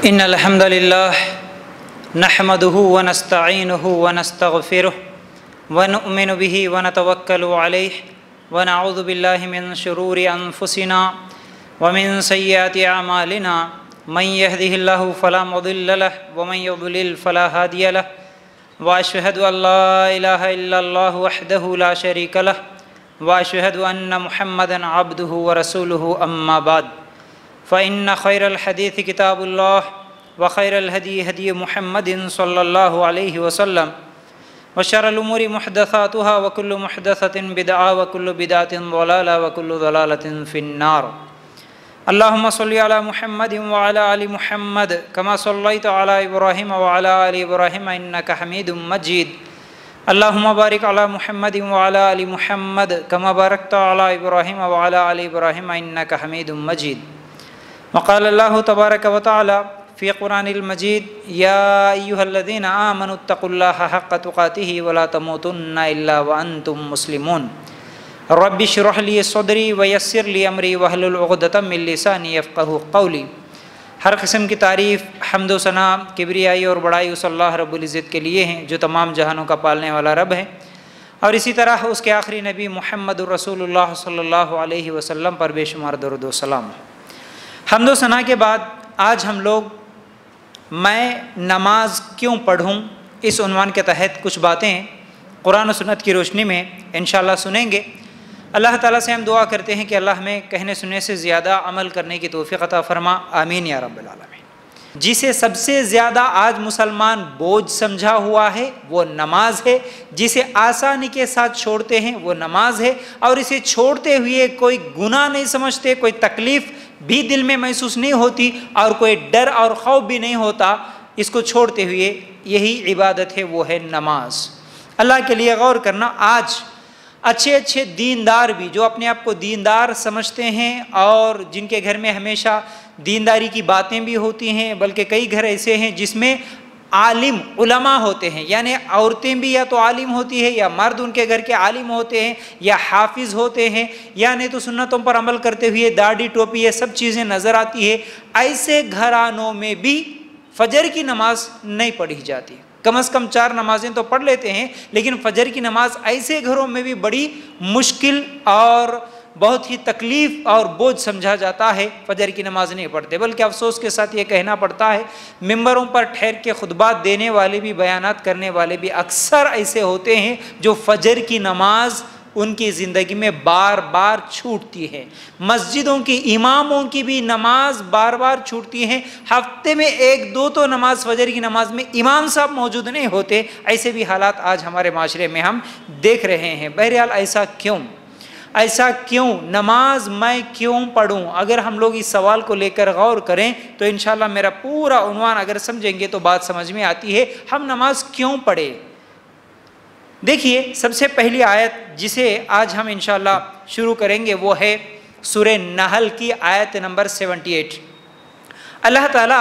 इन्नल हम्दुलिल्लाह नहमदुहु व नस्तईनुहु व नस्तगफिरुहु व नु'मिनु बिही व नतवक्कलु अलैहि व नऊज़ु बिल्लाहि मिन शुरूरि अनफुसिना व मिन सय्यिआति अमालिना मन यहदिहिल्लाहु फला मुदिल्ल लहु व मन युद्लिल फला हादिय लहु व अशहदु अल्ला इलाहा इल्लल्लाहु वहदहु ला शरीका लहु व अशहदु अन्न मुहम्मदन अब्दुहु व रसूलुहु अम्मा बाद फ़इन्न खैरल हदीस किताबुल्लाह व खैरल हदी हदी मुहम्मदिन सल्लल्लाहु अलैहि वसल्लम व शर्रल उमूरि मुहदसातुहा व कुल्लु मुहदसतिन बिदअह व कुल्लु बिदअतिन ज़लाला व कुल्लु ज़लालतिन फिन्नार। अल्लाहुम्मा सल्लि अला मुहम्मदिन व अला आलि मुहम्मद कमा सल्लैत अला इब्राहीम व अला आलि इब्राहीम इन्नका हमीदुम मजीद। अल्लाहुम्मा बारिक अला मुहम्मदिन व अला आलि मुहम्मद कमा बारकत अला इब्राहीम व अला आलि इब्राहीम इन्नका हमीदुम मजीद। वक़ाल अल्लाहु तबारक व तआला फ़ी क़ुरानिल मजीद या अय्युहल्लज़ीना आमनुत्तक़ुल्लाहा हक़्क़ तुक़ातिही व ला तमूतुन्ना इल्ला व अंतुम मुस्लिमून। रब्बि इश्रह ली सदरी व यस्सिर ली अमरी वहलुल उक़दतम मिन लिसानी यफ़क़हू क़ौली। हर किस्म की तारीफ़, हम्द व सना, किब्रियाई और बड़ाई उस अल्लाह रब्बुल इज़्ज़त के लिए हैं जो तमाम जहानों का पालने वाला रब है, और इसी तरह उसके आखिरी नबी मुहम्मदुर रसूलुल्लाह सल्लल्लाहु अलैहि वसल्लम पर बेशुमार दरूद व सलाम। हम्द व सना के बाद आज हम लोग मैं नमाज क्यों पढ़ूं इस उन्वान के तहत कुछ बातें कुरान और सुन्नत की रोशनी में इंशाअल्लाह सुनेंगे। अल्लाह ताला से हम दुआ करते हैं कि अल्लाह हमें कहने सुनने से ज़्यादा अमल करने की तौफ़ीक़ अता फ़रमा, आमीन या रब्बल आलमीन। जिसे सबसे ज़्यादा आज मुसलमान बोझ समझा हुआ है वो नमाज है, जिसे आसानी के साथ छोड़ते हैं वो नमाज है, और इसे छोड़ते हुए कोई गुनाह नहीं समझते, कोई तकलीफ़ भी दिल में महसूस नहीं होती और कोई डर और खौफ भी नहीं होता इसको छोड़ते हुए। यही इबादत है, वो है नमाज। अल्लाह के लिए गौर करना, आज अच्छे अच्छे दीनदार भी जो अपने आप को दीनदार समझते हैं और जिनके घर में हमेशा दीनदारी की बातें भी होती हैं, बल्कि कई घर ऐसे हैं जिसमें आलिम उलमा होते हैं, यानी औरतें भी या तो आलिम होती है या मर्द उनके घर के आलिम होते हैं या हाफिज़ होते हैं, या नहीं तो सुन्नतों पर अमल करते हुए दाढ़ी टोपी ये सब चीज़ें नज़र आती है। ऐसे घरानों में भी फजर की नमाज नहीं पढ़ी जाती। कम से कम 4 नमाजें तो पढ़ लेते हैं, लेकिन फजर की नमाज ऐसे घरों में भी बड़ी मुश्किल और बहुत ही तकलीफ़ और बोझ समझा जाता है। फजर की नमाज नहीं पढ़ते, बल्कि अफसोस के साथ ये कहना पड़ता है मिंबरों पर ठहर के खुतबात देने वाले भी, बयानात करने वाले भी अक्सर ऐसे होते हैं जो फजर की नमाज उनकी ज़िंदगी में बार बार छूटती है। मस्जिदों की इमामों की भी नमाज बार बार छूटती हैं। हफ्ते में 1-2 तो नमाज फजर की नमाज में इमाम साहब मौजूद नहीं होते। ऐसे भी हालात आज हमारे माशरे में हम देख रहे हैं। बहरहाल ऐसा क्यों, ऐसा क्यों, नमाज मैं क्यों पढ़ूं? अगर हम लोग इस सवाल को लेकर गौर करें तो इंशाल्लाह मेरा पूरा उन्वान अगर समझेंगे तो बात समझ में आती है। हम नमाज क्यों पढ़े? देखिए, सबसे पहली आयत जिसे आज हम इंशाल्लाह शुरू करेंगे वो है सूरे नहल की आयत नंबर 78। अल्लाह ताला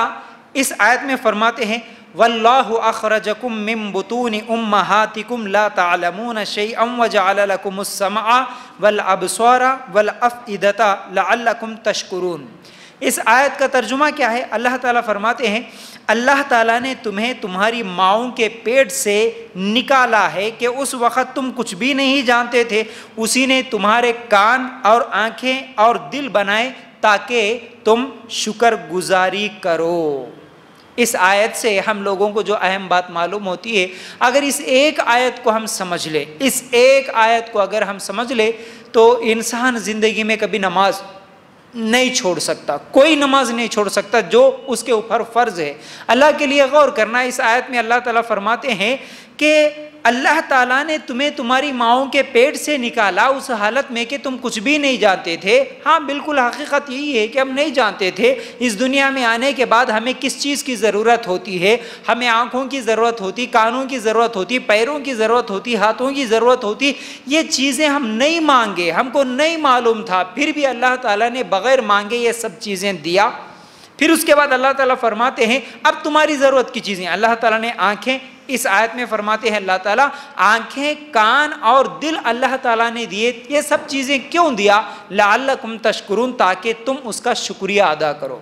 इस आयत में फरमाते हैं वल्लाहु अखरजकुम मिन बुतूनि उम्महातिकुम ला तालमून शैअन व जअल लकुमुस समअ वल अबसारा वल अफइदता लअल्लकुम तशकुरून। इस आयत का तर्जुमा क्या है? अल्लाह ताला फरमाते हैं अल्लाह ताला ने तुम्हें तुम्हारी माओं के पेट से निकाला है कि उस वक़्त तुम कुछ भी नहीं जानते थे। उसी ने तुम्हारे कान और आँखें और दिल बनाए ताकि तुम शुक्रगुजारी करो। इस आयत से हम लोगों को जो अहम बात मालूम होती है, अगर इस एक आयत को हम समझ ले, इस एक आयत को अगर हम समझ ले तो इंसान ज़िंदगी में कभी नमाज नहीं छोड़ सकता, कोई नमाज नहीं छोड़ सकता जो उसके ऊपर फ़र्ज़ है। अल्लाह के लिए गौर करना, इस आयत में अल्लाह ताला फरमाते हैं कि अल्लाह ताला ने तुम्हें तुम्हारी माओं के पेट से निकाला उस हालत में कि तुम कुछ भी नहीं जानते थे। हाँ, बिल्कुल हकीकत यही है कि हम नहीं जानते थे इस दुनिया में आने के बाद हमें किस चीज़ की ज़रूरत होती है। हमें आँखों की ज़रूरत होती, कानों की ज़रूरत होती, पैरों की ज़रूरत होती, हाथों की ज़रूरत होती। ये चीज़ें हम नहीं मांगे, हमको नहीं मालूम था, फिर भी अल्लाह ताला ने बग़ैर मांगे ये सब चीज़ें दिया। फिर उसके बाद अल्लाह ताला फरमाते हैं अब तुम्हारी ज़रूरत की चीज़ें अल्लाह ताला ने आँखें, इस आयत में फरमाते हैं अल्लाह ताला आँखें, कान और दिल अल्लाह ताला ने दिए। ये सब चीज़ें क्यों दिया? लअल्लकुम तशकुरून, ताकि तुम उसका शुक्रिया अदा करो।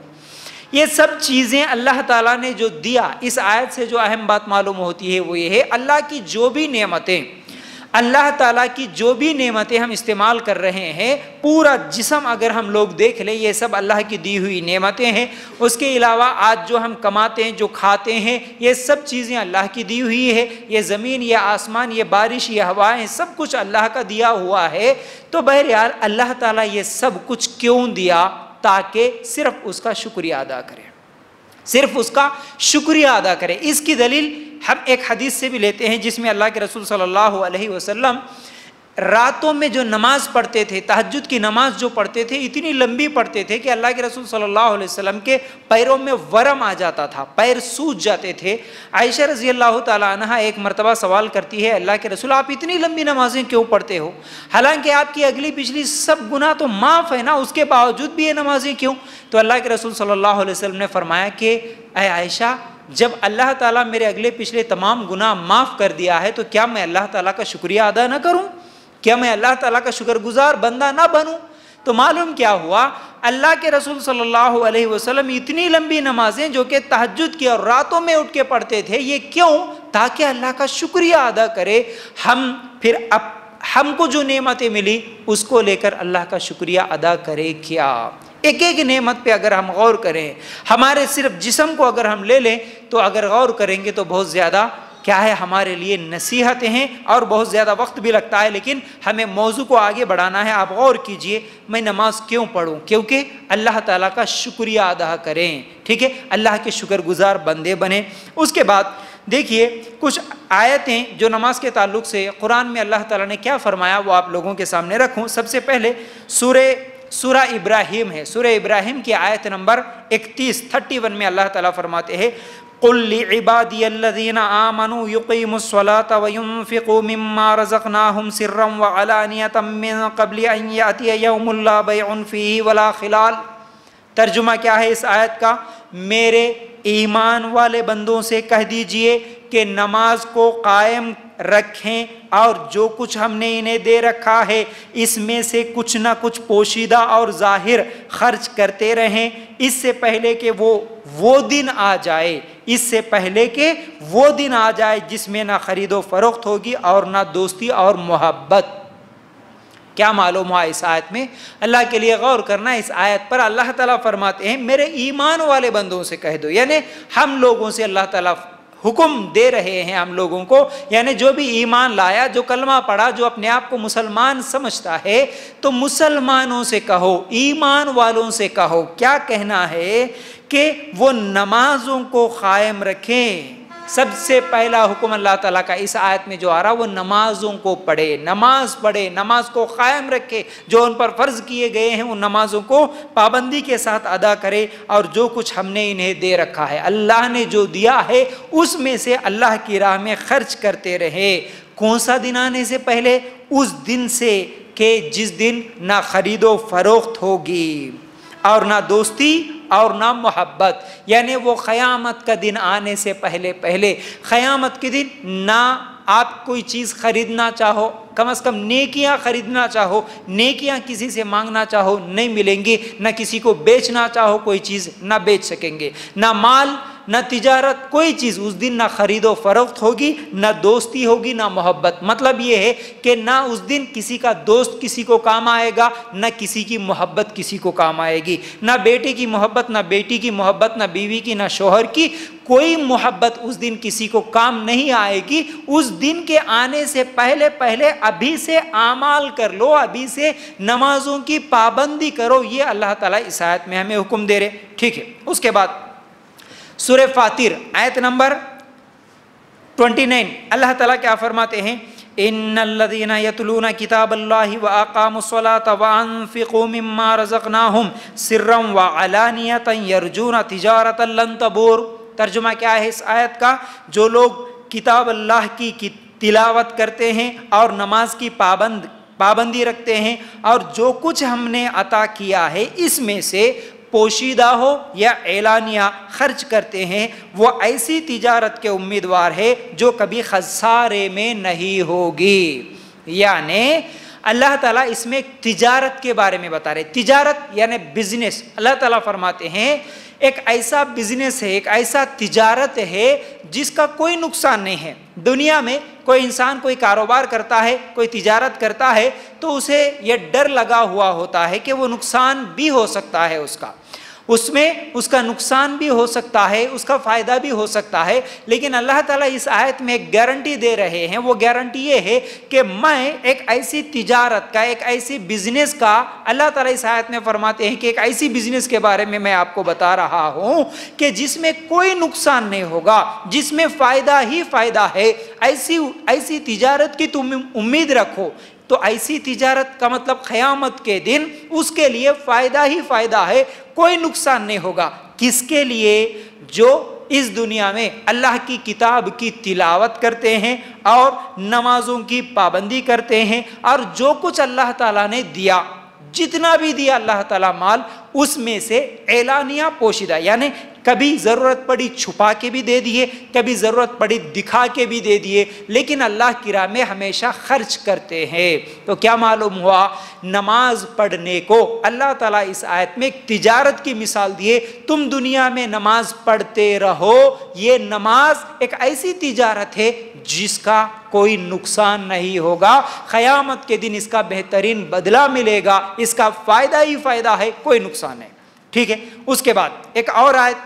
ये सब चीज़ें अल्लाह ताला ने जो दिया, इस आयत से जो अहम बात मालूम होती है वो ये है, अल्लाह की जो भी नेमतें, अल्लाह ताला की जो भी नेमतें हम इस्तेमाल कर रहे हैं, पूरा जिस्म अगर हम लोग देख लें, ये सब अल्लाह की दी हुई नेमतें हैं। उसके अलावा आज जो हम कमाते हैं, जो खाते हैं, ये सब चीज़ें अल्लाह की दी हुई है। ये ज़मीन, ये आसमान, ये बारिश, ये हवाएं, सब कुछ अल्लाह का दिया हुआ है। तो बहरहाल अल्लाह ताला ये सब कुछ क्यों दिया? ताकि सिर्फ उसका शुक्रिया अदा करें, सिर्फ उसका शुक्रिया अदा करें। इसकी दलील हम एक हदीस से भी लेते हैं, जिसमें अल्लाह के रसूल सल्लल्लाहु अलैहि वसल्लम रातों में जो नमाज पढ़ते थे, तहज्जुद की नमाज जो पढ़ते थे, इतनी लंबी पढ़ते थे कि अल्लाह के रसूल सल्लल्लाहु अलैहि वसल्लम के पैरों में वरम आ जाता था, पैर सूज जाते थे। आयशा रज़ी अल्लाह ताला अन्हा एक मरतबा सवाल करती है, अल्लाह के रसूल आप इतनी लंबी नमाजें क्यों पढ़ते हो? हालांकि आपकी अगली पिछली सब गुनाह तो माफ़ है ना, उसके बावजूद भी ये नमाजें क्यों? तो अल्लाह के रसूल सल्लल्लाहु अलैहि वसल्लम ने फरमाया कि ऐ आयशा, जब अल्लाह ताला मेरे अगले पिछले तमाम गुनाह माफ़ कर दिया है, तो क्या मैं अल्लाह ताला का शुक्रिया अदा न करूँ? क्या मैं अल्लाह ताला का शुक्रगुजार बंदा ना बनूं? तो मालूम क्या हुआ, अल्लाह के रसूल सल्लल्लाहु अलैहि वसल्लम इतनी लंबी नमाजें जो कि तहज्जुद की और रातों में उठ के पढ़ते थे, ये क्यों? ताकि अल्लाह का शुक्रिया अदा करे हम, फिर अब हमको जो नेमतें मिली उसको लेकर अल्लाह का शुक्रिया अदा करें। क्या एक एक नेमत पे अगर हम गौर करें, हमारे सिर्फ जिस्म को अगर हम ले लें, तो अगर गौर करेंगे तो बहुत ज़्यादा क्या है हमारे लिए नसीहतें हैं और बहुत ज़्यादा वक्त भी लगता है, लेकिन हमें मौजू को आगे बढ़ाना है। आप गौर कीजिए, मैं नमाज क्यों पढ़ूं? क्योंकि अल्लाह ताला का शुक्रिया अदा करें, ठीक है, अल्लाह के शुक्रगुजार बंदे बने। उसके बाद देखिए कुछ आयतें जो नमाज के ताल्लुक़ से कुरान में अल्लाह ताला ने क्या फरमाया, वो आप लोगों के सामने रखूँ। सबसे पहले सूरा इब्राहिम है, सूरा इब्राहिम की आयत नंबर 31 में अल्लाह ताला फरमाते हैं, कुल लिइबादियल्लज़ीना आमनू युक़ीमुस्सलाता व युनफ़िक़ू मिम्मा रज़क़नाहुम सिर्रन व अलानियतम मिन क़ब्लि अन यातिय यौमुन ला बैउन फ़ीही वला ख़िलाल। तर्जुमा क्या है इस आयत का? मेरे ईमान वाले बंदों से कह दीजिए कि नमाज को कायम रखें और जो कुछ हमने इन्हें दे रखा है इसमें से कुछ ना कुछ पोशीदा और जाहिर खर्च करते रहें, इससे पहले कि वो दिन आ जाए, इससे पहले कि वो दिन आ जाए जिसमें ना खरीदो फरोख्त होगी और ना दोस्ती और मोहब्बत। क्या मालूम हुआ इस आयत में? अल्लाह के लिए गौर करना। इस आयत पर अल्लाह ताला फरमाते हैं मेरे ईमान वाले बंदों से कह दो, यानी हम लोगों से अल्लाह ताला हुक्म दे रहे हैं हम लोगों को, यानी जो भी ईमान लाया, जो कलमा पढ़ा, जो अपने आप को मुसलमान समझता है, तो मुसलमानों से कहो, ईमान वालों से कहो। क्या कहना है कि वो नमाजों को कायम रखें। सबसे पहला हुक्म अल्लाह ताला का इस आयत में जो आ रहा, वो नमाजों को पढ़े, नमाज पढ़े, नमाज को कायम रखे, जो उन पर फ़र्ज़ किए गए हैं उन नमाजों को पाबंदी के साथ अदा करे, और जो कुछ हमने इन्हें दे रखा है, अल्लाह ने जो दिया है उसमें से अल्लाह की राह में खर्च करते रहे। कौन सा दिन आने से पहले? उस दिन से कि जिस दिन ना खरीदो फरोख्त होगी और ना दोस्ती और ना मोहब्बत, यानी वो क़यामत का दिन आने से पहले पहले। क़यामत के दिन ना आप कोई चीज़ खरीदना चाहो, कम से कम नेकियां खरीदना चाहो, नेकियां किसी से मांगना चाहो, नहीं मिलेंगी। ना किसी को बेचना चाहो कोई चीज़, ना बेच सकेंगे। ना माल, ना तिजारत, कोई चीज़ उस दिन ना खरीदो फरोख्त होगी, ना दोस्ती होगी, ना मोहब्बत। मतलब ये है कि ना उस दिन किसी का दोस्त किसी को काम आएगा, ना किसी की मोहब्बत किसी को काम आएगी। ना बेटे की मोहब्बत, ना बेटी की मोहब्बत, ना बीवी की, ना शोहर की, कोई मोहब्बत उस दिन किसी को काम नहीं आएगी। उस दिन के आने से पहले पहले अभी से आमाल कर लो, अभी से नमाजों की पाबंदी करो। ये अल्लाह ताला इस आयत में हमें हुक्म दे रहे, ठीक है। उसके बाद सूरह फातिर आयत नंबर 29 अल्लाह ताला क्या फरमाते हैं, इन्नल्लज़ीना यतलूना किताबल्लाहि व अक़ामुस्सलाता व अनफ़िक़ू मिम्मा रज़क़नाहुम सिर्रन व अलानियतन यरजूना तिजारतन लन तबूर। तर्जुमा क्या है इस आयत का? जो लोग किताब अल्लाह की तिलावत करते हैं और नमाज की पाबंदी रखते हैं और जो कुछ हमने अता किया है इसमें से पोशीदा हो या एलानिया खर्च करते हैं, वो ऐसी तिजारत के उम्मीदवार है जो कभी खसारे में नहीं होगी। यानी अल्लाह ताला इसमें तिजारत के बारे में बता रहे। तिजारत यानी बिजनेस। अल्लाह ताला फरमाते हैं एक ऐसा बिजनेस है, एक ऐसा तिजारत है जिसका कोई नुकसान नहीं है। दुनिया में कोई इंसान कोई कारोबार करता है, कोई तिजारत करता है, तो उसे यह डर लगा हुआ होता है कि वो नुकसान भी हो सकता है, उसमें उसका नुकसान भी हो सकता है, उसका फ़ायदा भी हो सकता है। लेकिन अल्लाह ताला इस आयत में एक गारंटी दे रहे हैं। वो गारंटी ये है कि मैं एक ऐसी तिजारत का, एक ऐसी बिजनेस का, अल्लाह ताला इस आयत में फरमाते हैं कि एक ऐसी बिजनेस के बारे में मैं आपको बता रहा हूँ कि जिसमें कोई नुकसान नहीं होगा, जिसमें फ़ायदा ही फ़ायदा है। ऐसी तिजारत की तुम उम्मीद रखो। तो ऐसी तिजारत का मतलब क़यामत के दिन उसके लिए फ़ायदा ही फ़ायदा है, कोई नुकसान नहीं होगा। किसके लिए? जो इस दुनिया में अल्लाह की किताब की तिलावत करते हैं और नमाजों की पाबंदी करते हैं, और जो कुछ अल्लाह ताला ने दिया, जितना भी दिया अल्लाह ताला माल, उसमें से एलानिया पोशीदा, यानी कभी ज़रूरत पड़ी छुपा के भी दे दिए, कभी ज़रूरत पड़ी दिखा के भी दे दिए, लेकिन अल्लाह की राह में हमेशा खर्च करते हैं। तो क्या मालूम हुआ? नमाज पढ़ने को अल्लाह ताला इस आयत में एक तिजारत की मिसाल दिए। तुम दुनिया में नमाज पढ़ते रहो, ये नमाज एक ऐसी तिजारत है जिसका कोई नुकसान नहीं होगा। क़यामत के दिन इसका बेहतरीन बदला मिलेगा, इसका फ़ायदा ही फ़ायदा है, कोई नुकसान नहीं। ठीक है। उसके बाद एक और आयत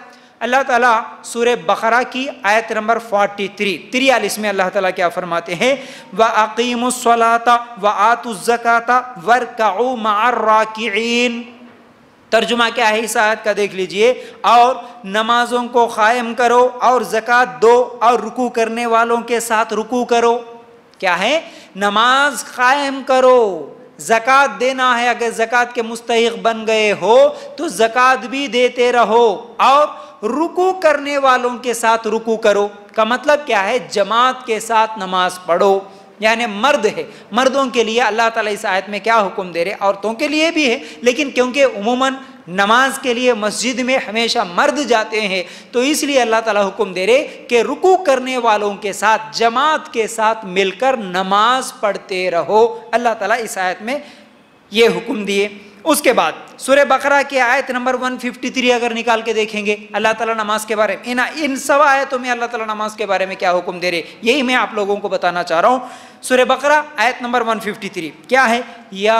अल्लाह ताला सूरह बकरा की आयत नंबर 43 में अल्लाह ताला क्या फरमाते हैं? व अकीमुस्सलाता व आतुज़्ज़काता वरकऊ मअर्राकिईन। तर्जुमा क्या है इस आयत का देख लीजिए। और नमाजों को कायम करो और ज़कात दो और रुकू करने वालों के साथ रुकू करो। क्या है? नमाज कायम करो, ज़कात देना है। अगर ज़कात के मुस्तहिक़ बन गए हो तो ज़कात भी देते रहो, और रुकू करने वालों के साथ रुकू करो। का मतलब क्या है? जमात के साथ नमाज पढ़ो। यानी मर्द है, मर्दों के लिए अल्लाह ताला इस आयत में क्या हुक्म दे रहे? औरतों के लिए भी है, लेकिन क्योंकि उमूमन नमाज के लिए मस्जिद में हमेशा मर्द जाते हैं, तो इसलिए अल्लाह ताला हुक्म दे रहे कि रुकू करने वालों के साथ, जमात के साथ मिलकर नमाज पढ़ते रहो। अल्लाह ताला इस आयत में ये हुक्म दिए। उसके बाद सूरह बकरा की आयत नंबर 153 अगर निकाल के देखेंगे, अल्लाह ताला नमाज के बारे में, इन सब आयतों में अल्लाह ताला नमाज के बारे में क्या हुक्म दे रहे, यही मैं आप लोगों को बताना चाह रहा हूँ। सूरह बकरा आयत नंबर 153 क्या है? या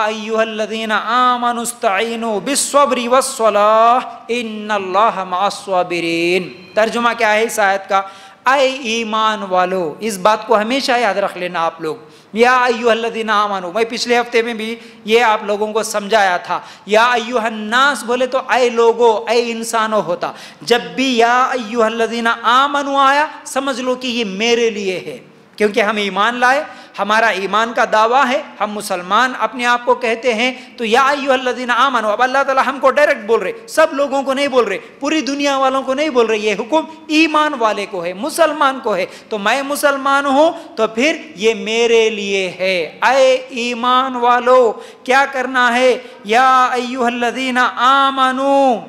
अय्युहल्लज़ीना आमनुस्तईनु बिस्सब्रि वस्सलाह इन्नल्लाहा मअस्साबिरीन। तर्जुमा क्या है इस आयत का? आए ईमान वालो, इस बात को हमेशा याद रख लेना आप लोग। या अय्युहल्लज़ीना आमनु, मैं पिछले हफ्ते में भी ये आप लोगों को समझाया था। या अय्युहन्नास बोले तो आए लोगो, आए इंसानों होता। जब भी या अय्युहल्लज़ीना आमनु आया, समझ लो कि ये मेरे लिए है, क्योंकि हम ईमान लाए, हमारा ईमान का दावा है, हम मुसलमान अपने आप को कहते हैं। तो या अय्युहल्लज़ीना आमनु, अब अल्लाह ताला हमको डायरेक्ट बोल रहे, सब लोगों को नहीं बोल रहे, पूरी दुनिया वालों को नहीं बोल रहे। ये हुक्म ईमान वाले को है, मुसलमान को है। तो मैं मुसलमान हूँ तो फिर ये मेरे लिए है। आए ईमान वालो, क्या करना है? या अय्युहल्लज़ीना आमनु,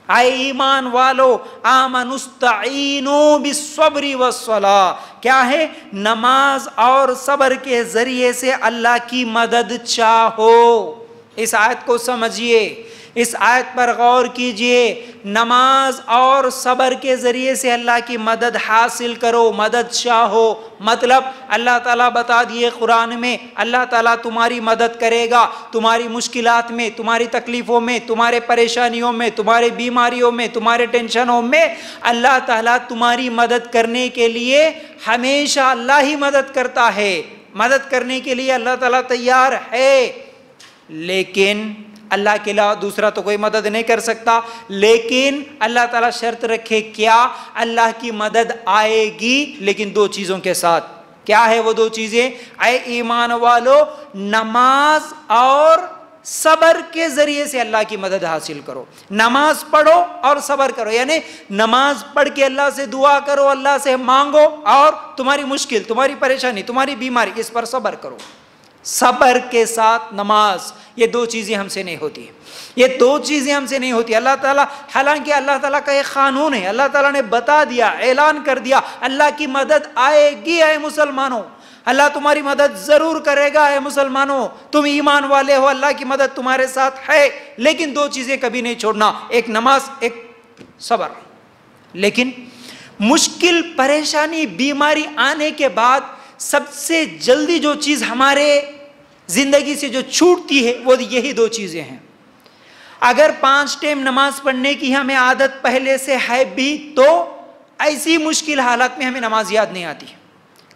आए ईमान वालो, आमनुस्तईनु बिस्सब्रि वस्सलाह, क्या है? नमाज और सब्र के जरिए से अल्लाह की मदद चाहो। इस आयत को समझिए, इस आयत पर गौर कीजिए। नमाज और सब्र के ज़रिए से अल्लाह की मदद हासिल करो, मदद चाहो। मतलब अल्लाह ताला बता दिए कुरान में, अल्लाह ताला तुम्हारी मदद करेगा, तुम्हारी मुश्किलात में, तुम्हारी तकलीफ़ों में, तुम्हारे परेशानियों में, तुम्हारी बीमारियों में, तुम्हारे टेंशनों में अल्लाह ताला तुम्हारी मदद करने के लिए हमेशा अल्लाह ही मदद करता है। मदद करने के लिए अल्लाह ताला तैयार है, लेकिन अल्लाह के अलावा दूसरा तो कोई मदद नहीं कर सकता। लेकिन अल्लाह ताला शर्त रखे, क्या? अल्लाह की मदद आएगी लेकिन दो चीज़ों के साथ। क्या है वो दो चीज़ें? आए ईमान वालो, नमाज और सब्र के जरिए से अल्लाह की मदद हासिल करो। नमाज पढ़ो और सब्र करो, यानी नमाज पढ़ के अल्लाह से दुआ करो, अल्लाह से मांगो, और तुम्हारी मुश्किल, तुम्हारी परेशानी, तुम्हारी बीमारी, इस पर सब्र करो। सब्र के साथ नमाज, ये दो चीज़ें हमसे नहीं होती है, ये दो चीज़ें हमसे नहीं होती। अल्लाह ताला, हालांकि अल्लाह ताला का एक क़ानून है, अल्लाह ताला ने बता दिया, ऐलान कर दिया, अल्लाह की मदद आएगी। आए मुसलमानों, अल्लाह तुम्हारी मदद जरूर करेगा। है मुसलमानों, तुम ईमान वाले हो, अल्लाह की मदद तुम्हारे साथ है, लेकिन दो चीजें कभी नहीं छोड़ना, एक नमाज, एक सब्र। लेकिन मुश्किल, परेशानी, बीमारी आने के बाद सबसे जल्दी जो चीज हमारे जिंदगी से जो छूटती है वो यही दो चीजें हैं। अगर 5 टाइम नमाज पढ़ने की हमें आदत पहले से है भी, तो ऐसी मुश्किल हालत में हमें नमाज याद नहीं आती।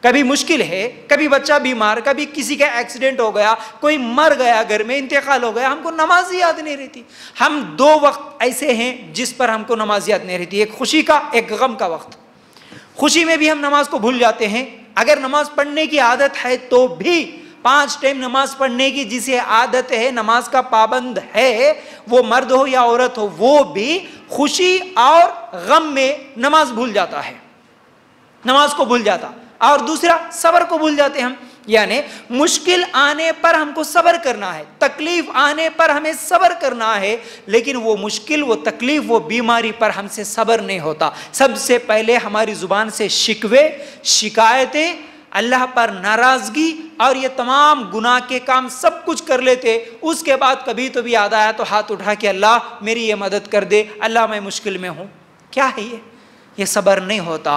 कभी मुश्किल है, कभी बच्चा बीमार, कभी किसी का एक्सीडेंट हो गया, कोई मर गया, घर में इंतकाल हो गया, हमको नमाज याद नहीं रहती। हम 2 वक्त ऐसे हैं जिस पर हमको नमाज याद नहीं रहती, एक खुशी का, एक गम का वक्त। खुशी में भी हम नमाज को भूल जाते हैं। अगर नमाज पढ़ने की आदत है तो भी 5 टाइम नमाज पढ़ने की जिसे आदत है, नमाज का पाबंद है, वो मर्द हो या औरत हो, वो भी खुशी और गम में नमाज भूल जाता है, नमाज को भूल जाता। और दूसरा, सब्र को भूल जाते हम। यानी मुश्किल आने पर हमको सब्र करना है, तकलीफ आने पर हमें सब्र करना है, लेकिन वो मुश्किल, वो तकलीफ, वो बीमारी पर हमसे सब्र नहीं होता। सबसे पहले हमारी जुबान से शिकवे, शिकायतें, अल्लाह पर नाराजगी और ये तमाम गुनाह के काम सब कुछ कर लेते। उसके बाद कभी तो भी याद आया तो हाथ उठा के अल्लाह मेरी ये मदद कर दे, अल्लाह मैं मुश्किल में हूँ। क्या है ये सब्र नहीं होता,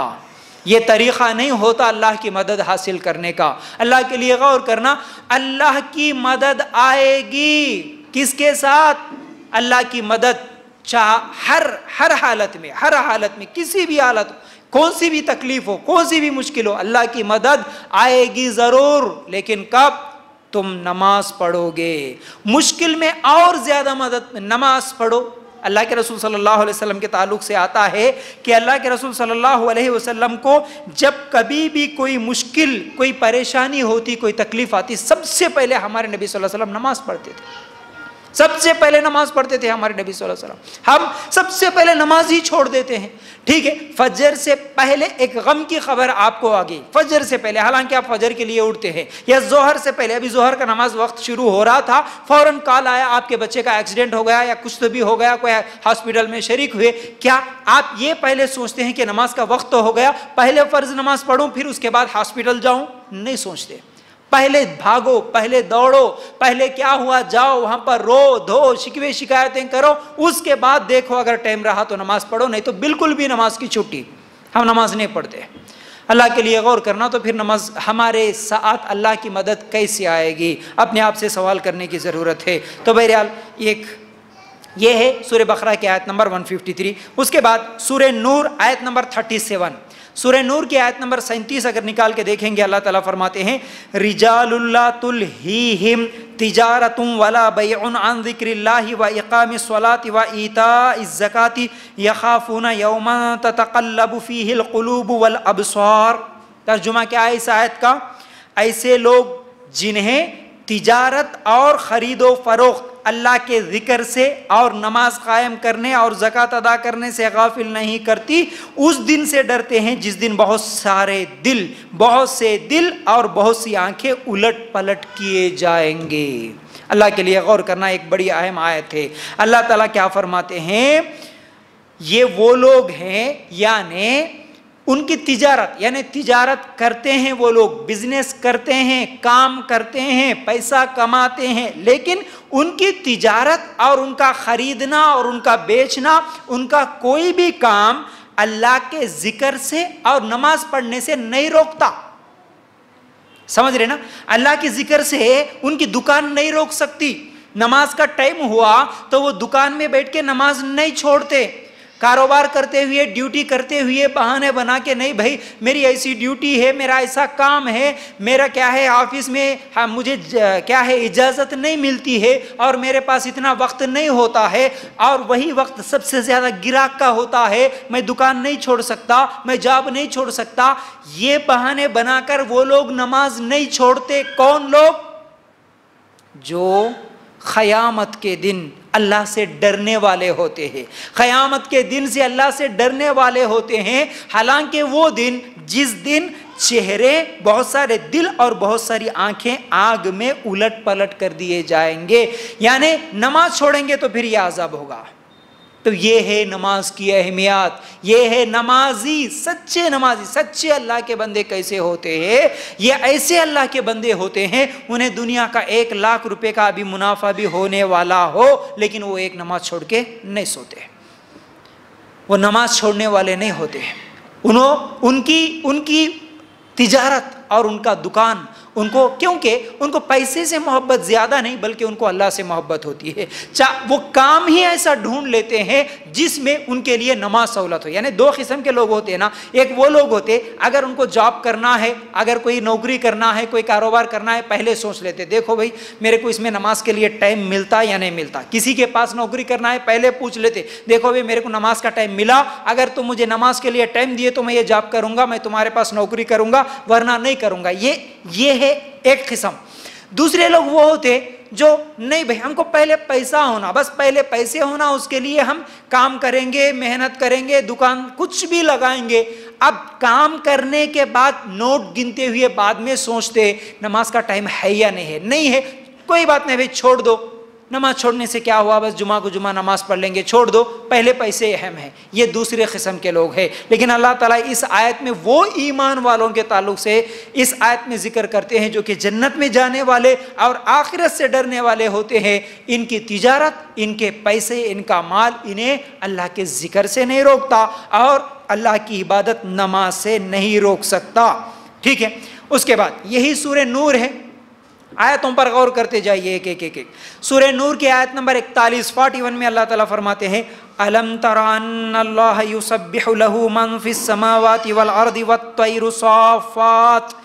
ये तरीक़ा नहीं होता अल्लाह की मदद हासिल करने का। अल्लाह के लिए गौर करना, अल्लाह की मदद आएगी किसके साथ? अल्लाह की मदद हर हालत में, किसी भी हालत, कौन सी भी तकलीफ हो, कौन सी भी मुश्किल हो, अल्लाह की मदद आएगी जरूर। लेकिन कब? तुम नमाज पढ़ोगे। मुश्किल में और ज्यादा मदद, नमाज पढ़ो। अल्लाह के रसूल सल्लल्लाहु अलैहि वसल्लम के ताल्लुक से आता है कि अल्लाह के रसूल सल्लल्लाहु अलैहि वसल्लम को जब कभी भी कोई मुश्किल, कोई परेशानी होती, कोई तकलीफ आती, सबसे पहले हमारे नबी सल्लल्लाहु अलैहि वसल्लम नमाज पढ़ते थे। सबसे पहले नमाज पढ़ते थे हमारे नबी सल्लल्लाहु अलैहि वसल्लम। हम सबसे पहले नमाज ही छोड़ देते हैं। ठीक है, फजर से पहले एक गम की खबर आपको आ गई, फजर से पहले, हालांकि आप फजर के लिए उठते हैं, या जोहर से पहले, अभी जोहर का नमाज वक्त शुरू हो रहा था, फौरन कॉल आया आपके बच्चे का एक्सीडेंट हो गया या कुछ तो भी हो गया, कोई हॉस्पिटल में शरीक हुए। क्या आप ये पहले सोचते हैं कि नमाज का वक्त तो हो गया, पहले फर्ज नमाज पढ़ूं फिर उसके बाद हॉस्पिटल जाऊं? नहीं सोचते। पहले भागो, पहले दौड़ो, पहले क्या हुआ जाओ वहां पर रो धो, शिकवे शिकायतें करो, उसके बाद देखो अगर टाइम रहा तो नमाज पढ़ो, नहीं तो बिल्कुल भी नमाज की छुट्टी। हम नमाज नहीं पढ़ते। अल्लाह के लिए गौर करना, तो फिर नमाज हमारे साथ अल्लाह की मदद कैसे आएगी, अपने आप से सवाल करने की ज़रूरत है। तो बहरहाल ये है सूरह बकरा की आयत नंबर 153। उसके बाद सूरह नूर आयत नंबर 37। सूरह नूर की आयत नंबर 37 अगर निकाल के देखेंगे, अल्लाह ताला फरमाते हैं, रिजालुल्ला तुलहीहिम तिजारतुम वला बैउन अन ज़िक्रिल्लाहि व इक़ामिस स्वलाति व ईताइज़ ज़काति यख़ाफ़ूना यौमन ततक़ल्लबु फ़ीहिल क़ुलूबु वल अबसार। तर्जुमा क्या है इस आयत का? ऐसे लोग जिन्हें तिजारत और ख़रीदो फरोख्त अल्लाह के ज़िक्र से और नमाज कायम करने और ज़कात अदा करने से गाफिल नहीं करती, उस दिन से डरते हैं जिस दिन बहुत से दिल और बहुत सी आंखें उलट पलट किए जाएंगे। अल्लाह के लिए गौर करना एक बड़ी अहम आयत है। अल्लाह ताला क्या फरमाते हैं? ये वो लोग हैं, यानी उनकी तिजारत, यानी तिजारत करते हैं वो लोग, बिजनेस करते हैं, काम करते हैं, पैसा कमाते हैं, लेकिन उनकी तिजारत और उनका खरीदना और उनका बेचना, उनका कोई भी काम अल्लाह के जिक्र से और नमाज पढ़ने से नहीं रोकता। समझ रहे ना? अल्लाह के जिक्र से उनकी दुकान नहीं रोक सकती। नमाज का टाइम हुआ तो वो दुकान में बैठ के नमाज नहीं छोड़ते। कारोबार करते हुए, ड्यूटी करते हुए बहाने बना के, नहीं भाई मेरी ऐसी ड्यूटी है, मेरा ऐसा काम है, मेरा क्या है ऑफिस में, हाँ मुझे क्या है इजाज़त नहीं मिलती है और मेरे पास इतना वक्त नहीं होता है और वही वक्त सबसे ज़्यादा गिराक का होता है, मैं दुकान नहीं छोड़ सकता, मैं जॉब नहीं छोड़ सकता, ये बहाने बनाकर वो लोग नमाज नहीं छोड़ते। कौन लोग? जो क़यामत के दिन अल्लाह से डरने वाले होते हैं, क़यामत के दिन से अल्लाह से डरने वाले होते हैं। हालांकि वो दिन जिस दिन चेहरे, बहुत सारे दिल और बहुत सारी आंखें आग में उलट पलट कर दिए जाएंगे, यानी नमाज छोड़ेंगे तो फिर यह अज़ाब होगा। तो ये है नमाज की अहमियत, ये है नमाजी, सच्चे नमाजी, सच्चे अल्लाह के बंदे कैसे होते हैं। ये ऐसे अल्लाह के बंदे होते हैं उन्हें दुनिया का 1 लाख रुपए का भी मुनाफा भी होने वाला हो, लेकिन वो एक नमाज छोड़ के नहीं सोते, वो नमाज छोड़ने वाले नहीं होते। उनकी तिजारत और उनका दुकान, उनको क्योंकि उनको पैसे से मोहब्बत ज़्यादा नहीं बल्कि उनको अल्लाह से मोहब्बत होती है। वो काम ही ऐसा ढूंढ लेते हैं जिसमें उनके लिए नमाज सहूलत हो। यानी 2 किस्म के लोग होते हैं ना, एक वो लोग होते अगर उनको जॉब करना है, अगर कोई नौकरी करना है, कोई कारोबार करना है, पहले सोच लेते देखो भाई मेरे को इसमें नमाज के लिए टाइम मिलता या नहीं मिलता। किसी के पास नौकरी करना है, पहले पूछ लेते देखो भाई मेरे को नमाज का टाइम मिला, अगर तुम मुझे नमाज के लिए टाइम दिए तो मैं ये जॉब करूँगा, मैं तुम्हारे पास नौकरी करूँगा, वरना नहीं करूँगा। ये है एक किस्म। दूसरे लोग वो होते जो नहीं भाई हमको पहले पैसा होना, बस पहले पैसे होना, उसके लिए हम काम करेंगे, मेहनत करेंगे, दुकान कुछ भी लगाएंगे। अब काम करने के बाद नोट गिनते हुए बाद में सोचते नमाज का टाइम है या नहीं है। नहीं है कोई बात नहीं भाई छोड़ दो, नमाज छोड़ने से क्या हुआ, बस जुमा को जुमा नमाज पढ़ लेंगे, छोड़ दो, पहले पैसे अहम है। ये दूसरे किस्म के लोग हैं। लेकिन अल्लाह ताला इस आयत में वो ईमान वालों के ताल्लुक से इस आयत में जिक्र करते हैं जो कि जन्नत में जाने वाले और आखिरत से डरने वाले होते हैं। इनकी तिजारत, इनके पैसे, इनका माल इन्हें अल्लाह के जिक्र से नहीं रोकता और अल्लाह की इबादत नमाज से नहीं रोक सकता। ठीक है, उसके बाद यही सूरह नूर है, आयतों पर गौर करते जाइए एक। सूरह नूर की आयत नंबर 41 में अल्लाह ताला फरमाते हैं अलम तरा अन्नल्लाह युसब्बिहु लहू मन फिस समावाति वल अर्दि वत्तैरु साफ़ात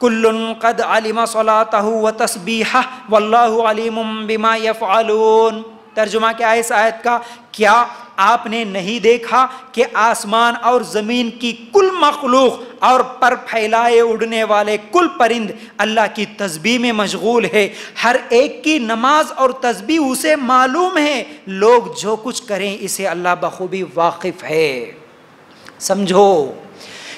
कुल्लुन क़द अलिमा सलातहु व तस्बीहहु वल्लाहु अलीमुम बिमा यफ़अलून। तर्जुमा क्या है इस आयत का, क्या आपने नहीं देखा कि आसमान और ज़मीन की कुल मखलूक और पर फैलाए उड़ने वाले कुल परिंद अल्लाह की तस्बीह में मशगूल है, हर एक की नमाज और तस्बीह उसे मालूम है, लोग जो कुछ करें इसे अल्लाह बखूबी वाकिफ है। समझो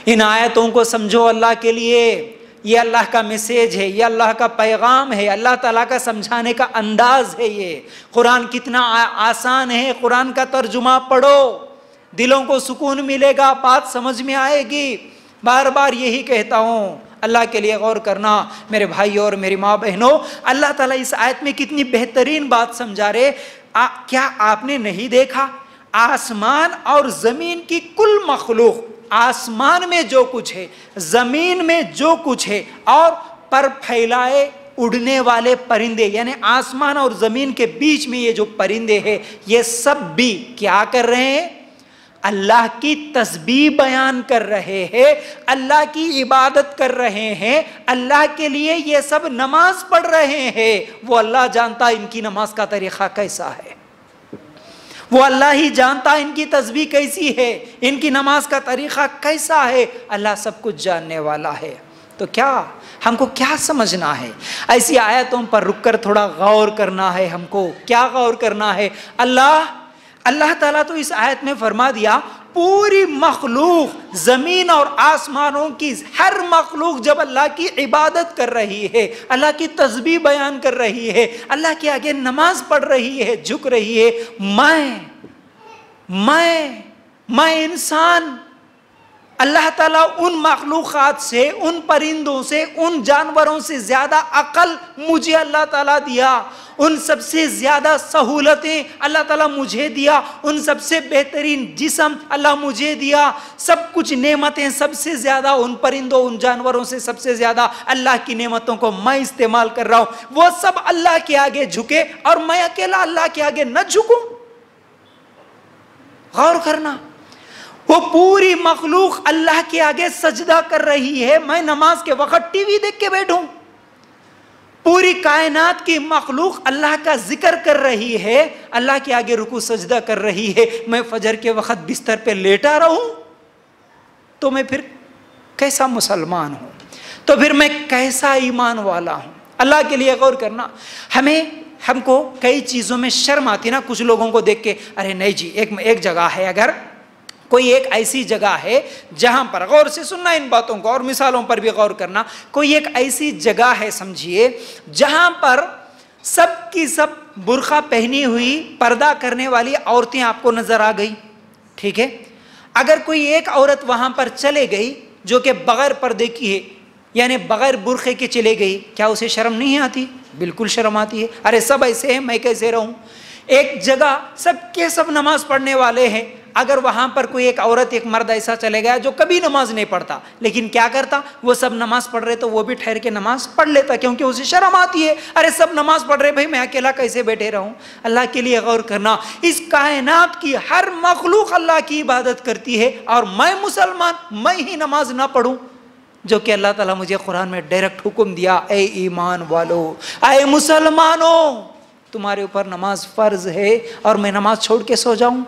इन आयतों को, समझो अल्लाह के लिए। ये अल्लाह का मैसेज है, ये अल्लाह का पैगाम है, अल्लाह ताला का समझाने का अंदाज है। ये कुरान कितना आसान है, कुरान का तर्जुमा पढ़ो, दिलों को सुकून मिलेगा, बात समझ में आएगी। बार बार यही कहता हूँ, अल्लाह के लिए गौर करना मेरे भाई और मेरी माँ बहनों। अल्लाह ताला इस आयत में कितनी बेहतरीन बात समझा रहे। क्या आपने नहीं देखा आसमान और ज़मीन की कुल मखलूक, आसमान में जो कुछ है, जमीन में जो कुछ है और पर फैलाए उड़ने वाले परिंदे, यानी आसमान और जमीन के बीच में ये जो परिंदे हैं ये सब भी क्या कर रहे हैं, अल्लाह की तस्बीह बयान कर रहे हैं, अल्लाह की इबादत कर रहे हैं, अल्लाह के लिए ये सब नमाज पढ़ रहे हैं। वो अल्लाह जानता इनकी नमाज का तरीक़ा कैसा है, वो अल्लाह ही जानता इनकी तस्बीह कैसी है, इनकी नमाज का तरीक़ा कैसा है। अल्लाह सब कुछ जानने वाला है। तो क्या हमको क्या समझना है, ऐसी आयतों पर रुककर थोड़ा गौर करना है। हमको क्या गौर करना है, अल्लाह ताला तो इस आयत में फरमा दिया पूरी मखलूक, ज़मीन और आसमानों की हर मखलूक जब अल्लाह की इबादत कर रही है, अल्लाह की तस्बीह बयान कर रही है, अल्लाह के आगे नमाज पढ़ रही है, झुक रही है, मैं इंसान, अल्लाह ताला उन मखलूक़ात से, उन परिंदों से, उन जानवरों से ज़्यादा अक़ल मुझे अल्लाह ताला दिया, उन सबसे ज़्यादा सहूलतें अल्लाह ताला मुझे दिया, उन सबसे बेहतरीन जिस्म अल्लाह मुझे दिया, सब कुछ नेमतें सबसे ज़्यादा उन परिंदों, उन जानवरों से सबसे ज़्यादा अल्लाह की नेमतों को मैं इस्तेमाल कर रहा हूँ। वो सब अल्लाह के आगे झुके और मैं अकेला अल्लाह के आगे न झुकूँ। गौर करना, वो पूरी मखलूक अल्लाह के आगे सजदा कर रही है, मैं नमाज के वक्त टीवी देख के बैठूं। पूरी कायनात की मखलूक अल्लाह का जिक्र कर रही है, अल्लाह के आगे रुकू सजदा कर रही है, मैं फजर के वक्त बिस्तर पे लेटा रहूं, तो मैं फिर कैसा मुसलमान हूं, तो फिर मैं कैसा ईमान वाला हूं। अल्लाह के लिए गौर करना। हमको कई चीज़ों में शर्म आती ना, कुछ लोगों को देख के, अरे नहीं जी, एक जगह है, अगर कोई एक ऐसी जगह है जहां पर, गौर से सुनना इन बातों को और मिसालों पर भी गौर करना, कोई एक ऐसी जगह है समझिए जहां पर सब की सब बुर्का पहनी हुई पर्दा करने वाली औरतें आपको नजर आ गई, ठीक है। अगर कोई एक औरत वहां पर चले गई जो कि बगैर पर्दे की है, यानी बगैर बुर्खे के चले गई, क्या उसे शर्म नहीं आती? बिल्कुल शर्म आती है। अरे सब ऐसे हैं, मैं कैसे रहूं? एक जगह सबके सब नमाज पढ़ने वाले हैं, अगर वहां पर कोई एक औरत एक मर्द ऐसा चले गया जो कभी नमाज नहीं पढ़ता, लेकिन क्या करता, वो सब नमाज पढ़ रहे तो वो भी ठहर के नमाज पढ़ लेता, क्योंकि उसे शर्म आती है। अरे सब नमाज पढ़ रहे, भाई मैं अकेला कैसे बैठे रहूं? अल्लाह के लिए गौर करना, इस कायनात की हर मखलूक अल्लाह की इबादत करती है, और मैं मुसलमान, मैं ही नमाज ना पढ़ूं, जो कि अल्लाह ताला मुझे कुरान में डायरेक्ट हुक्म दिया, ए ईमान वालो, ए मुसलमानों, तुम्हारे ऊपर नमाज फर्ज है और मैं नमाज छोड़ के सो जाऊं?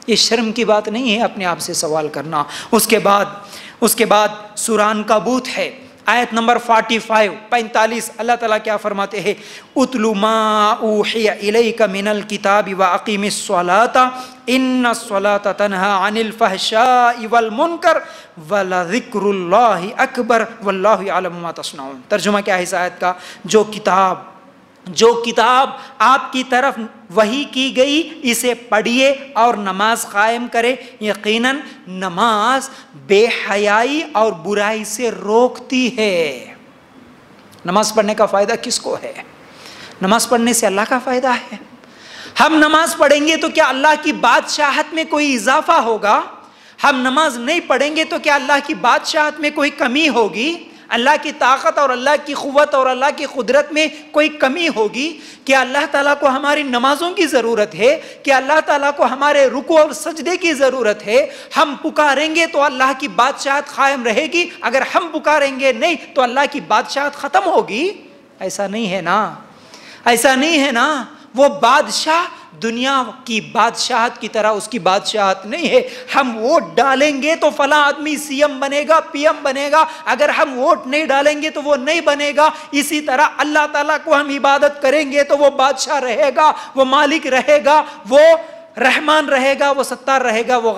ये शर्म की बात नहीं है अपने आप से सवाल करना। उसके बाद सूरह अनकबूत है, आयत नंबर 45 अल्लाह ताला क्या फरमाते हैं, उतलु मा ऊहिया इलैका मिनल किताबि व अकीमिस स्वलाता इन्नस्सलाता तन्हा अनिल फहशाइ वल मुनकर व लज़िक्रुल्लाहि अकबर वल्लाहु यअलमु मा तस्नऊन। तर्जुमा क्या है इस आयत का, जो किताब आपकी तरफ वही की गई, इसे पढ़िए और नमाज कायम करें। यकीनन नमाज बेहयाई और बुराई से रोकती है। नमाज पढ़ने का फायदा किसको है? नमाज पढ़ने से अल्लाह का फायदा है। हम नमाज पढ़ेंगे तो क्या अल्लाह की बादशाहत में कोई इजाफा होगा? हम नमाज नहीं पढ़ेंगे तो क्या अल्लाह की बादशाहत में कोई कमी होगी? अल्लाह की ताकत और अल्लाह की क़ुव्वत और अल्लाह की कुदरत में कोई कमी होगी? क्या अल्लाह ताला को हमारी नमाजों की ज़रूरत है? क्या अल्लाह ताला को हमारे रुकू और सजदे की ज़रूरत है? हम पुकारेंगे तो अल्लाह की बादशाहत कायम रहेगी, अगर हम पुकारेंगे नहीं तो अल्लाह की बादशाहत ख़त्म होगी? ऐसा नहीं है ना, ऐसा नहीं है ना। वो बादशाह दुनिया की बादशाहत की तरह उसकी बादशाहत नहीं है। हम वोट डालेंगे तो फला आदमी सीएम बनेगा, पीएम बनेगा, अगर हम वोट नहीं डालेंगे तो वो नहीं बनेगा। इसी तरह अल्लाह ताला को हम इबादत करेंगे तो वो बादशाह रहेगा, वो मालिक रहेगा, वो रहमान रहेगा, वो सत्तार रहेगा, वो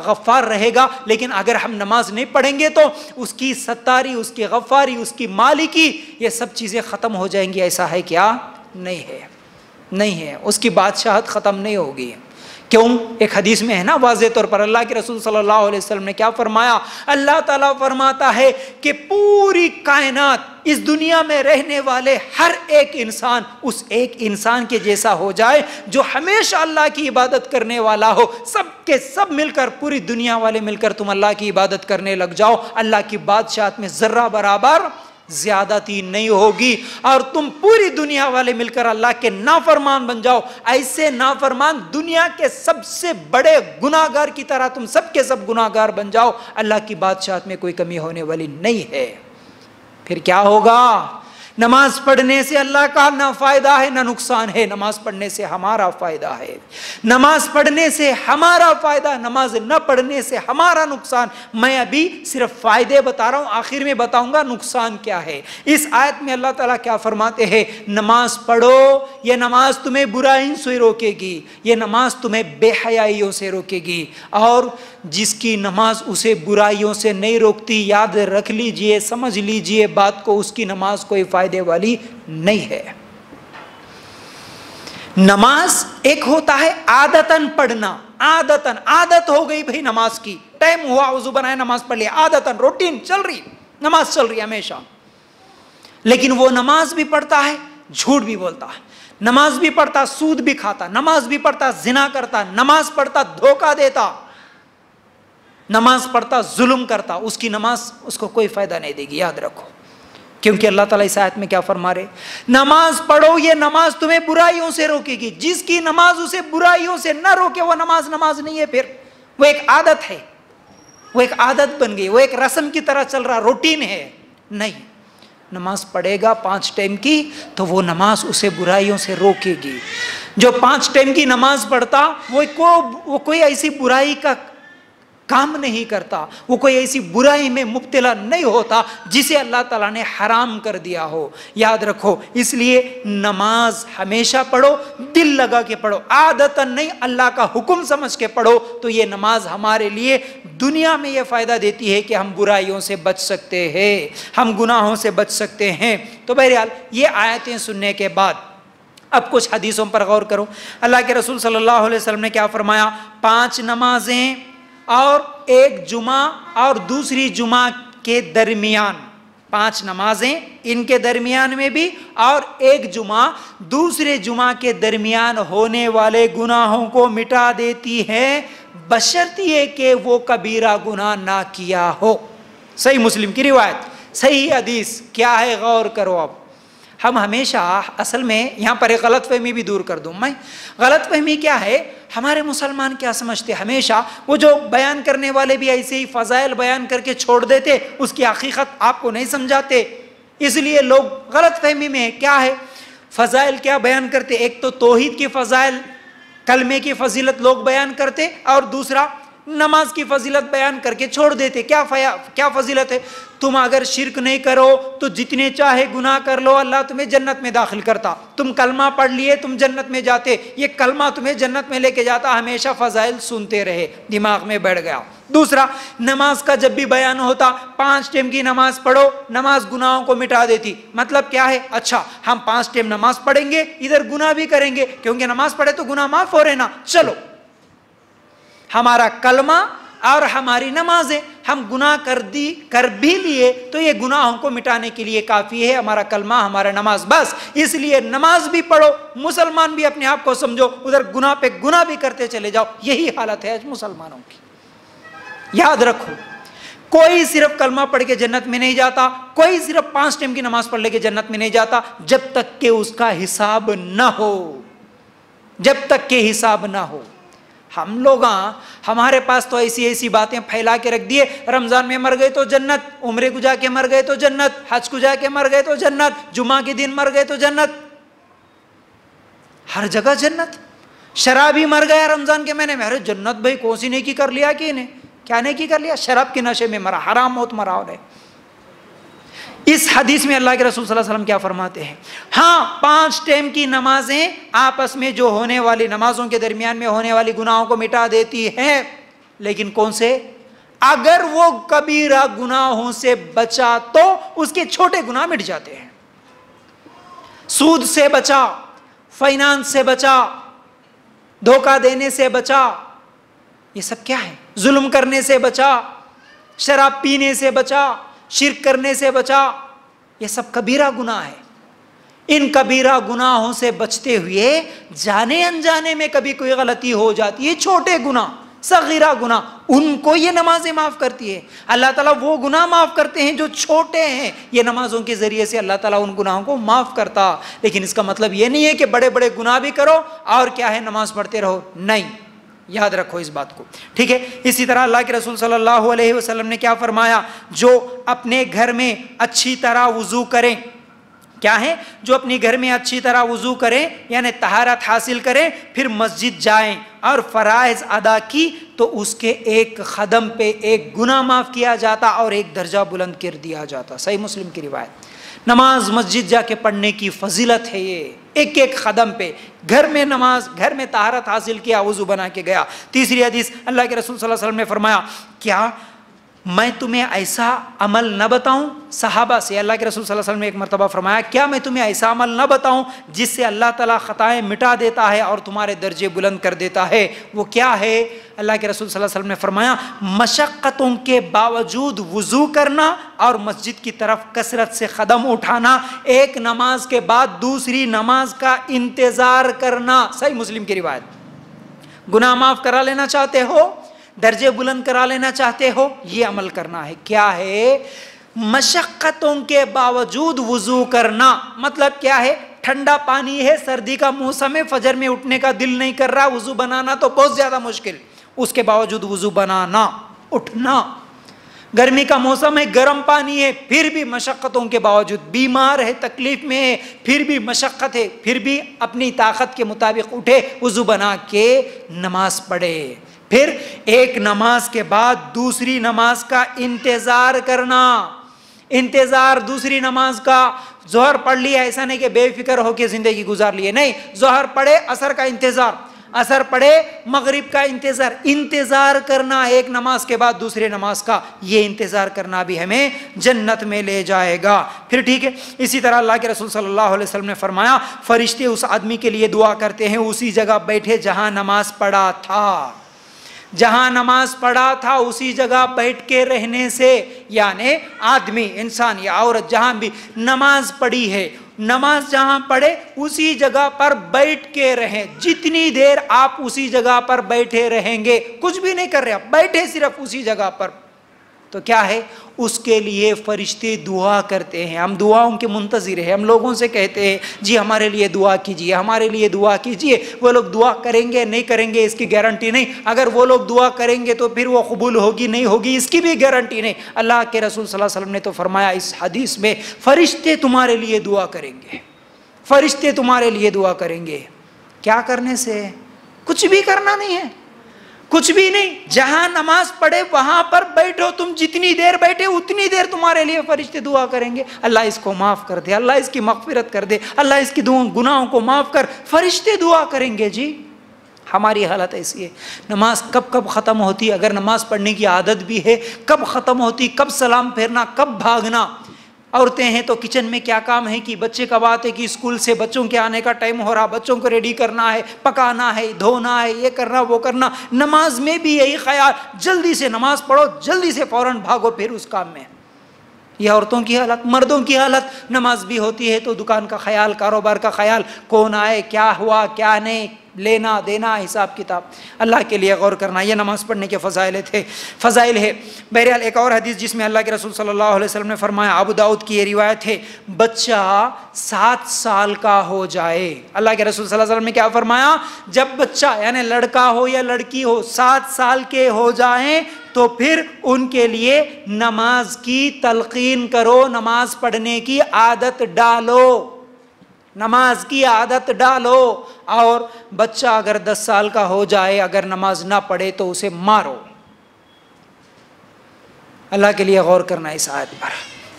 गफ्फार रहेगा। लेकिन अगर हम नमाज नहीं पढ़ेंगे तो उसकी सत्तारी, उसकी गफ्फारी, उसकी मालिकी, ये सब चीज़ें ख़त्म हो जाएंगी। ऐसा है क्या? नहीं है, नहीं है। उसकी बादशाहत ख़त्म नहीं होगी। क्यों? एक हदीस में है ना वाज़े तौर पर, अल्लाह के रसूल सल्लल्लाहु अलैहि वसल्लम ने क्या फरमाया? अल्लाह ताला फरमाता है कि पूरी कायनात, इस दुनिया में रहने वाले हर एक इंसान उस एक इंसान के जैसा हो जाए जो हमेशा अल्लाह की इबादत करने वाला हो। सब के सब मिलकर, पूरी दुनिया वाले मिलकर तुम अल्लाह की इबादत करने लग जाओ, अल्लाह की बादशाहत में ज़र्रा बराबर ज्यादती नहीं होगी। और तुम पूरी दुनिया वाले मिलकर अल्लाह के नाफरमान बन जाओ, ऐसे नाफरमान दुनिया के सबसे बड़े गुनाहगार की तरह तुम सबके सब गुनाहगार बन जाओ, अल्लाह की बादशाहत में कोई कमी होने वाली नहीं है। फिर क्या होगा? नमाज पढ़ने से अल्लाह का ना फायदा है ना नुकसान है, नमाज पढ़ने से हमारा फायदा है। नमाज पढ़ने से हमारा फायदा, नमाज न पढ़ने से हमारा नुकसान। मैं अभी सिर्फ फायदे बता रहा हूं, आखिर में बताऊंगा नुकसान क्या है। इस आयत में अल्लाह ताला क्या फरमाते हैं? नमाज पढ़ो, ये नमाज तुम्हें बुराइयों से रोकेगी, ये नमाज तुम्हें बेहयाइयों से रोकेगी, और जिसकी नमाज उसे बुराइयों से नहीं रोकती, याद रख लीजिए, समझ लीजिए बात को, उसकी नमाज कोई फायदे वाली नहीं है। नमाज एक होता है आदतन पढ़ना, आदतन, आदत हो गई भाई नमाज की, टाइम हुआ वजू बनाए नमाज पढ़ लिया, आदतन रूटीन चल रही, नमाज चल रही हमेशा। लेकिन वो नमाज भी पढ़ता है, झूठ भी बोलता है, नमाज भी पढ़ता, सूद भी खाता, नमाज भी पढ़ता, जिना करता, नमाज पढ़ता, धोखा देता, नमाज पढ़ता, जुल्म करता, उसकी नमाज उसको कोई फायदा नहीं देगी, याद रखो। क्योंकि अल्लाह ताला इस आयत में क्या फरमा रहे? नमाज पढ़ो, ये नमाज तुम्हें बुराइयों से रोकेगी। जिसकी नमाज उसे बुराइयों से न रोके वो नमाज नमाज नहीं है, फिर वो एक आदत है, वो एक आदत बन गई, वो एक रस्म की तरह चल रहा, रूटीन है। नहीं, नमाज पढ़ेगा 5 टाइम की तो वो नमाज उसे बुराइयों से रोकेगी। जो 5 टाइम की नमाज पढ़ता वो कोई ऐसी बुराई का काम नहीं करता, वो कोई ऐसी बुराई में मुब्तला नहीं होता जिसे अल्लाह ताला ने हराम कर दिया हो। याद रखो, इसलिए नमाज हमेशा पढ़ो, दिल लगा के पढ़ो, आदतन नहीं, अल्लाह का हुक्म समझ के पढ़ो। तो ये नमाज हमारे लिए दुनिया में ये फ़ायदा देती है कि हम बुराइयों से बच सकते हैं, हम गुनाहों से बच सकते हैं। तो बहरहाल ये आयतें सुनने के बाद अब कुछ हदीसों पर गौर करो। अल्लाह के रसूल सल्लल्लाहु अलैहि वसल्लम ने क्या फरमाया, 5 नमाजें और एक जुमा और दूसरी जुमा के दरमियान, 5 नमाजें इनके दरमियान में भी और एक जुमा दूसरे जुमा के दरमियान होने वाले गुनाहों को मिटा देती है, बशर्ते कि वो कबीरा गुनाह ना किया हो। सही मुस्लिम की रिवायत, सही हदीस क्या है, गौर करो। अब हम हमेशा, असल में यहाँ पर एक गलतफहमी भी दूर कर दूँ मैं। गलतफहमी क्या है, हमारे मुसलमान क्या समझते, हमेशा वो जो बयान करने वाले भी ऐसे ही फ़ज़ाइल बयान करके छोड़ देते, उसकी हकीकत आपको नहीं समझाते, इसलिए लोग गलतफहमी में क्या है, फ़ज़ाइल क्या बयान करते, एक तो तौहीद की फ़ज़ाइल, कलमे की फजीलत लोग बयान करते, और दूसरा नमाज की फजीलत बयान करके छोड़ देते। क्या फजीलत है, तुम अगर शिरक नहीं करो तो जितने चाहे गुनाह कर लो, अल्लाह तुम्हें जन्नत में दाखिल करता। तुम कलमा पढ़ लिए, तुम जन्नत में जाते, ये कलमा तुम्हें जन्नत में लेके जाता। हमेशा फजाइल सुनते रहे, दिमाग में बैठ गया। दूसरा, नमाज का जब भी बयान होता, 5 टाइम की नमाज पढ़ो, नमाज गुनाहों को मिटा देती। मतलब क्या है, अच्छा हम 5 टाइम नमाज पढ़ेंगे, इधर गुनाह भी करेंगे, क्योंकि नमाज पढ़े तो गुनाह माफ हो रहे ना। चलो, हमारा कलमा और हमारी नमाजें, हम गुनाह कर भी लिए तो ये गुनाहों को मिटाने के लिए काफ़ी है हमारा कलमा, हमारा नमाज, बस। इसलिए नमाज भी पढ़ो, मुसलमान भी अपने आप को समझो, उधर गुनाह पे गुनाह भी करते चले जाओ। यही हालत है आज मुसलमानों की। याद रखो, कोई सिर्फ कलमा पढ़ के जन्नत में नहीं जाता, कोई सिर्फ 5 टाइम की नमाज पढ़ के जन्नत में नहीं जाता, जब तक के उसका हिसाब ना हो, जब तक के हिसाब ना हो। हम लोग हमारे पास तो ऐसी ऐसी बातें फैला के रख दिए, रमजान में मर गए तो जन्नत, उम्रे को जाके मर गए तो जन्नत, हज को जाके मर गए तो जन्नत, जुमा के दिन मर गए तो जन्नत, हर जगह जन्नत। शराबी मर गया रमजान के महीने में, अरे जन्नत भाई कौन सी नेकी कर लिया कि इन्हें, क्या नेकी कर लिया, शराब के नशे में मरा, हराम मौत मरा उन्हें। इस हदीस में अल्लाह के रसूल सल्लल्लाहु अलैहि वसल्लम क्या फरमाते हैं, हाँ 5 टाइम की नमाजें आपस में जो होने वाली, नमाजों के दरमियान में होने वाली गुनाहों को मिटा देती हैं, लेकिन कौन से, अगर वो कबीरा गुनाहों से बचा तो उसके छोटे गुनाह मिट जाते हैं। सूद से बचा, फाइनेंस से बचा, धोखा देने से बचा, ये सब क्या है, जुल्म करने से बचा, शराब पीने से बचा, शिर्क करने से बचा, ये सब कबीरा गुनाह है। इन कबीरा गुनाहों से बचते हुए जाने अनजाने में कभी कोई गलती हो जाती है, छोटे गुनाह, सगीरा गुनाह, उनको ये नमाजें माफ करती है। अल्लाह ताला वो गुनाह माफ करते हैं जो छोटे हैं, ये नमाजों के जरिए से अल्लाह ताला उन गुनाहों को माफ करता। लेकिन इसका मतलब ये नहीं है कि बड़े बड़े गुनाह भी करो और क्या है नमाज पढ़ते रहो, नहीं, याद रखो इस बात को, ठीक है। इसी तरह अल्लाह के रसूल सल्लल्लाहु अलैहि वसल्लम ने क्या फरमाया, जो अपने घर में अच्छी तरह वुजू करें, क्या है, जो अपने घर में अच्छी तरह वुजू करें यानी तहारत हासिल करें, फिर मस्जिद जाएं और फराइज अदा की, तो उसके एक कदम पे एक गुनाह माफ किया जाता और एक दर्जा बुलंद कर दिया जाता। सही मुस्लिम की रिवायत। नमाज मस्जिद जाके पढ़ने की फजीलत है ये, एक एक कदम पे। घर में नमाज, घर में तहारत हासिल किया, वुजू बना के गया। तीसरी हदीस अल्लाह के रसूल सल्लल्लाहु अलैहि वसल्लम ने फरमाया, क्या मैं तुम्हें ऐसा अमल न बताऊं, सहाबा से अल्लाह के रसूल सल्लल्लाहु अलैहि वसल्लम ने एक मरतबा फरमाया, क्या मैं तुम्हें ऐसा अमल न बताऊं जिससे अल्लाह ताला खताएं मिटा देता है और तुम्हारे दर्जे बुलंद कर देता है। वो क्या है, अल्लाह के रसूल सल्लल्लाहु अलैहि वसल्लम ने फरमाया, मशक्क़तों के बावजूद वुजू करना और मस्जिद की तरफ कसरत से कदम उठाना, एक नमाज के बाद दूसरी नमाज का इंतज़ार करना। सही मुस्लिम की रिवायत। गुनाह माफ़ करा लेना चाहते हो, दर्जे बुलंद करा लेना चाहते हो, ये अमल करना है। क्या है, मशक्क़तों के बावजूद वुजू करना। मतलब क्या है, ठंडा पानी है, सर्दी का मौसम है, फजर में उठने का दिल नहीं कर रहा, वुजू बनाना तो बहुत ज़्यादा मुश्किल, उसके बावजूद वुजू बनाना, उठना। गर्मी का मौसम है, गर्म पानी है, फिर भी मशक्क़तों के बावजूद, बीमार है, तकलीफ में है, फिर भी मशक्क़त है, फिर भी अपनी ताकत के मुताबिक उठे, वुजू बना के नमाज पढ़े। फिर एक नमाज के बाद दूसरी नमाज का इंतज़ार करना, इंतज़ार दूसरी नमाज का। जोहर पढ़ लिया, ऐसा नहीं कि बेफिक्र होकर ज़िंदगी गुजार लिए, नहीं, जोहर पढ़े, असर का इंतज़ार, असर पड़े मगरिब का इंतजार करना, एक नमाज के बाद दूसरे नमाज का, ये इंतजार करना भी हमें जन्नत में ले जाएगा। फिर ठीक है, इसी तरह अल्लाह के रसूल सल्लल्लाहु अलैहि वसल्लम ने फरमाया, फरिश्ते उस आदमी के लिए दुआ करते हैं उसी जगह बैठे जहां नमाज पढ़ा था। जहां नमाज पढ़ा था उसी जगह बैठ के रहने से, यानी आदमी, इंसान या औरत जहां भी नमाज पढ़ी है, नमाज जहां पढ़े उसी जगह पर बैठ के रहें। जितनी देर आप उसी जगह पर बैठे रहेंगे, कुछ भी नहीं कर रहे, आप बैठे सिर्फ उसी जगह पर, तो क्या है, उसके लिए फरिश्ते दुआ करते हैं। हम दुआओं के मुंतज़िर हैं, हम लोगों से कहते हैं जी हमारे लिए दुआ कीजिए, हमारे लिए दुआ कीजिए। वो लोग दुआ करेंगे नहीं करेंगे इसकी गारंटी नहीं, अगर वो लोग दुआ करेंगे तो फिर वो कबूल होगी नहीं होगी इसकी भी गारंटी नहीं। अल्लाह के रसूल सल्लल्लाहु अलैहि वसल्लम ने तो फरमाया इस हदीस में, फरिश्ते तुम्हारे लिए दुआ करेंगे, फरिश्ते तुम्हारे लिए दुआ करेंगे। क्या करने से? कुछ भी करना नहीं है, कुछ भी नहीं। जहां नमाज पढ़े वहां पर बैठो, तुम जितनी देर बैठे उतनी देर तुम्हारे लिए फरिश्ते दुआ करेंगे, अल्लाह इसको माफ कर दे, अल्लाह इसकी मगफिरत कर दे, अल्लाह इसकी गुनाहों को माफ कर, फरिश्ते दुआ करेंगे जी। हमारी हालत ऐसी है, नमाज कब कब ख़त्म होती, अगर नमाज पढ़ने की आदत भी है कब ख़त्म होती, कब सलाम फेरना, कब भागना। औरतें हैं तो किचन में क्या काम है कि बच्चे कब आते कि स्कूल से बच्चों के आने का टाइम हो रहा, बच्चों को रेडी करना है, पकाना है, धोना है, ये करना वो करना। नमाज में भी यही ख्याल, जल्दी से नमाज पढ़ो, जल्दी से फौरन भागो फिर उस काम में। ये औरतों की हालत। मर्दों की हालत, नमाज भी होती है तो दुकान का ख्याल, कारोबार का ख्याल, कौन आए, क्या हुआ क्या नहीं, लेना देना, हिसाब किताब। अल्लाह के लिए गौर करना, ये नमाज पढ़ने के फ़ज़ाइल है। बहरहाल एक और हदीस जिसमें अल्लाह के रसूल सल्लल्लाहु अलैहि वसल्लम ने फरमाया, अबू दाऊद की ये रिवायत है, बच्चा 7 साल का हो जाए, अल्लाह के रसूल सल्लल्लाहु अलैहि वसल्लम ने क्या फरमाया, जब बच्चा यानी लड़का हो या लड़की हो 7 साल के हो जाएं तो फिर उनके लिए नमाज की तलकीन करो, नमाज पढ़ने की आदत डालो, नमाज की आदत डालो। और बच्चा अगर 10 साल का हो जाए अगर नमाज ना पढ़े तो उसे मारो। अल्लाह के लिए गौर करना इस आयत पर।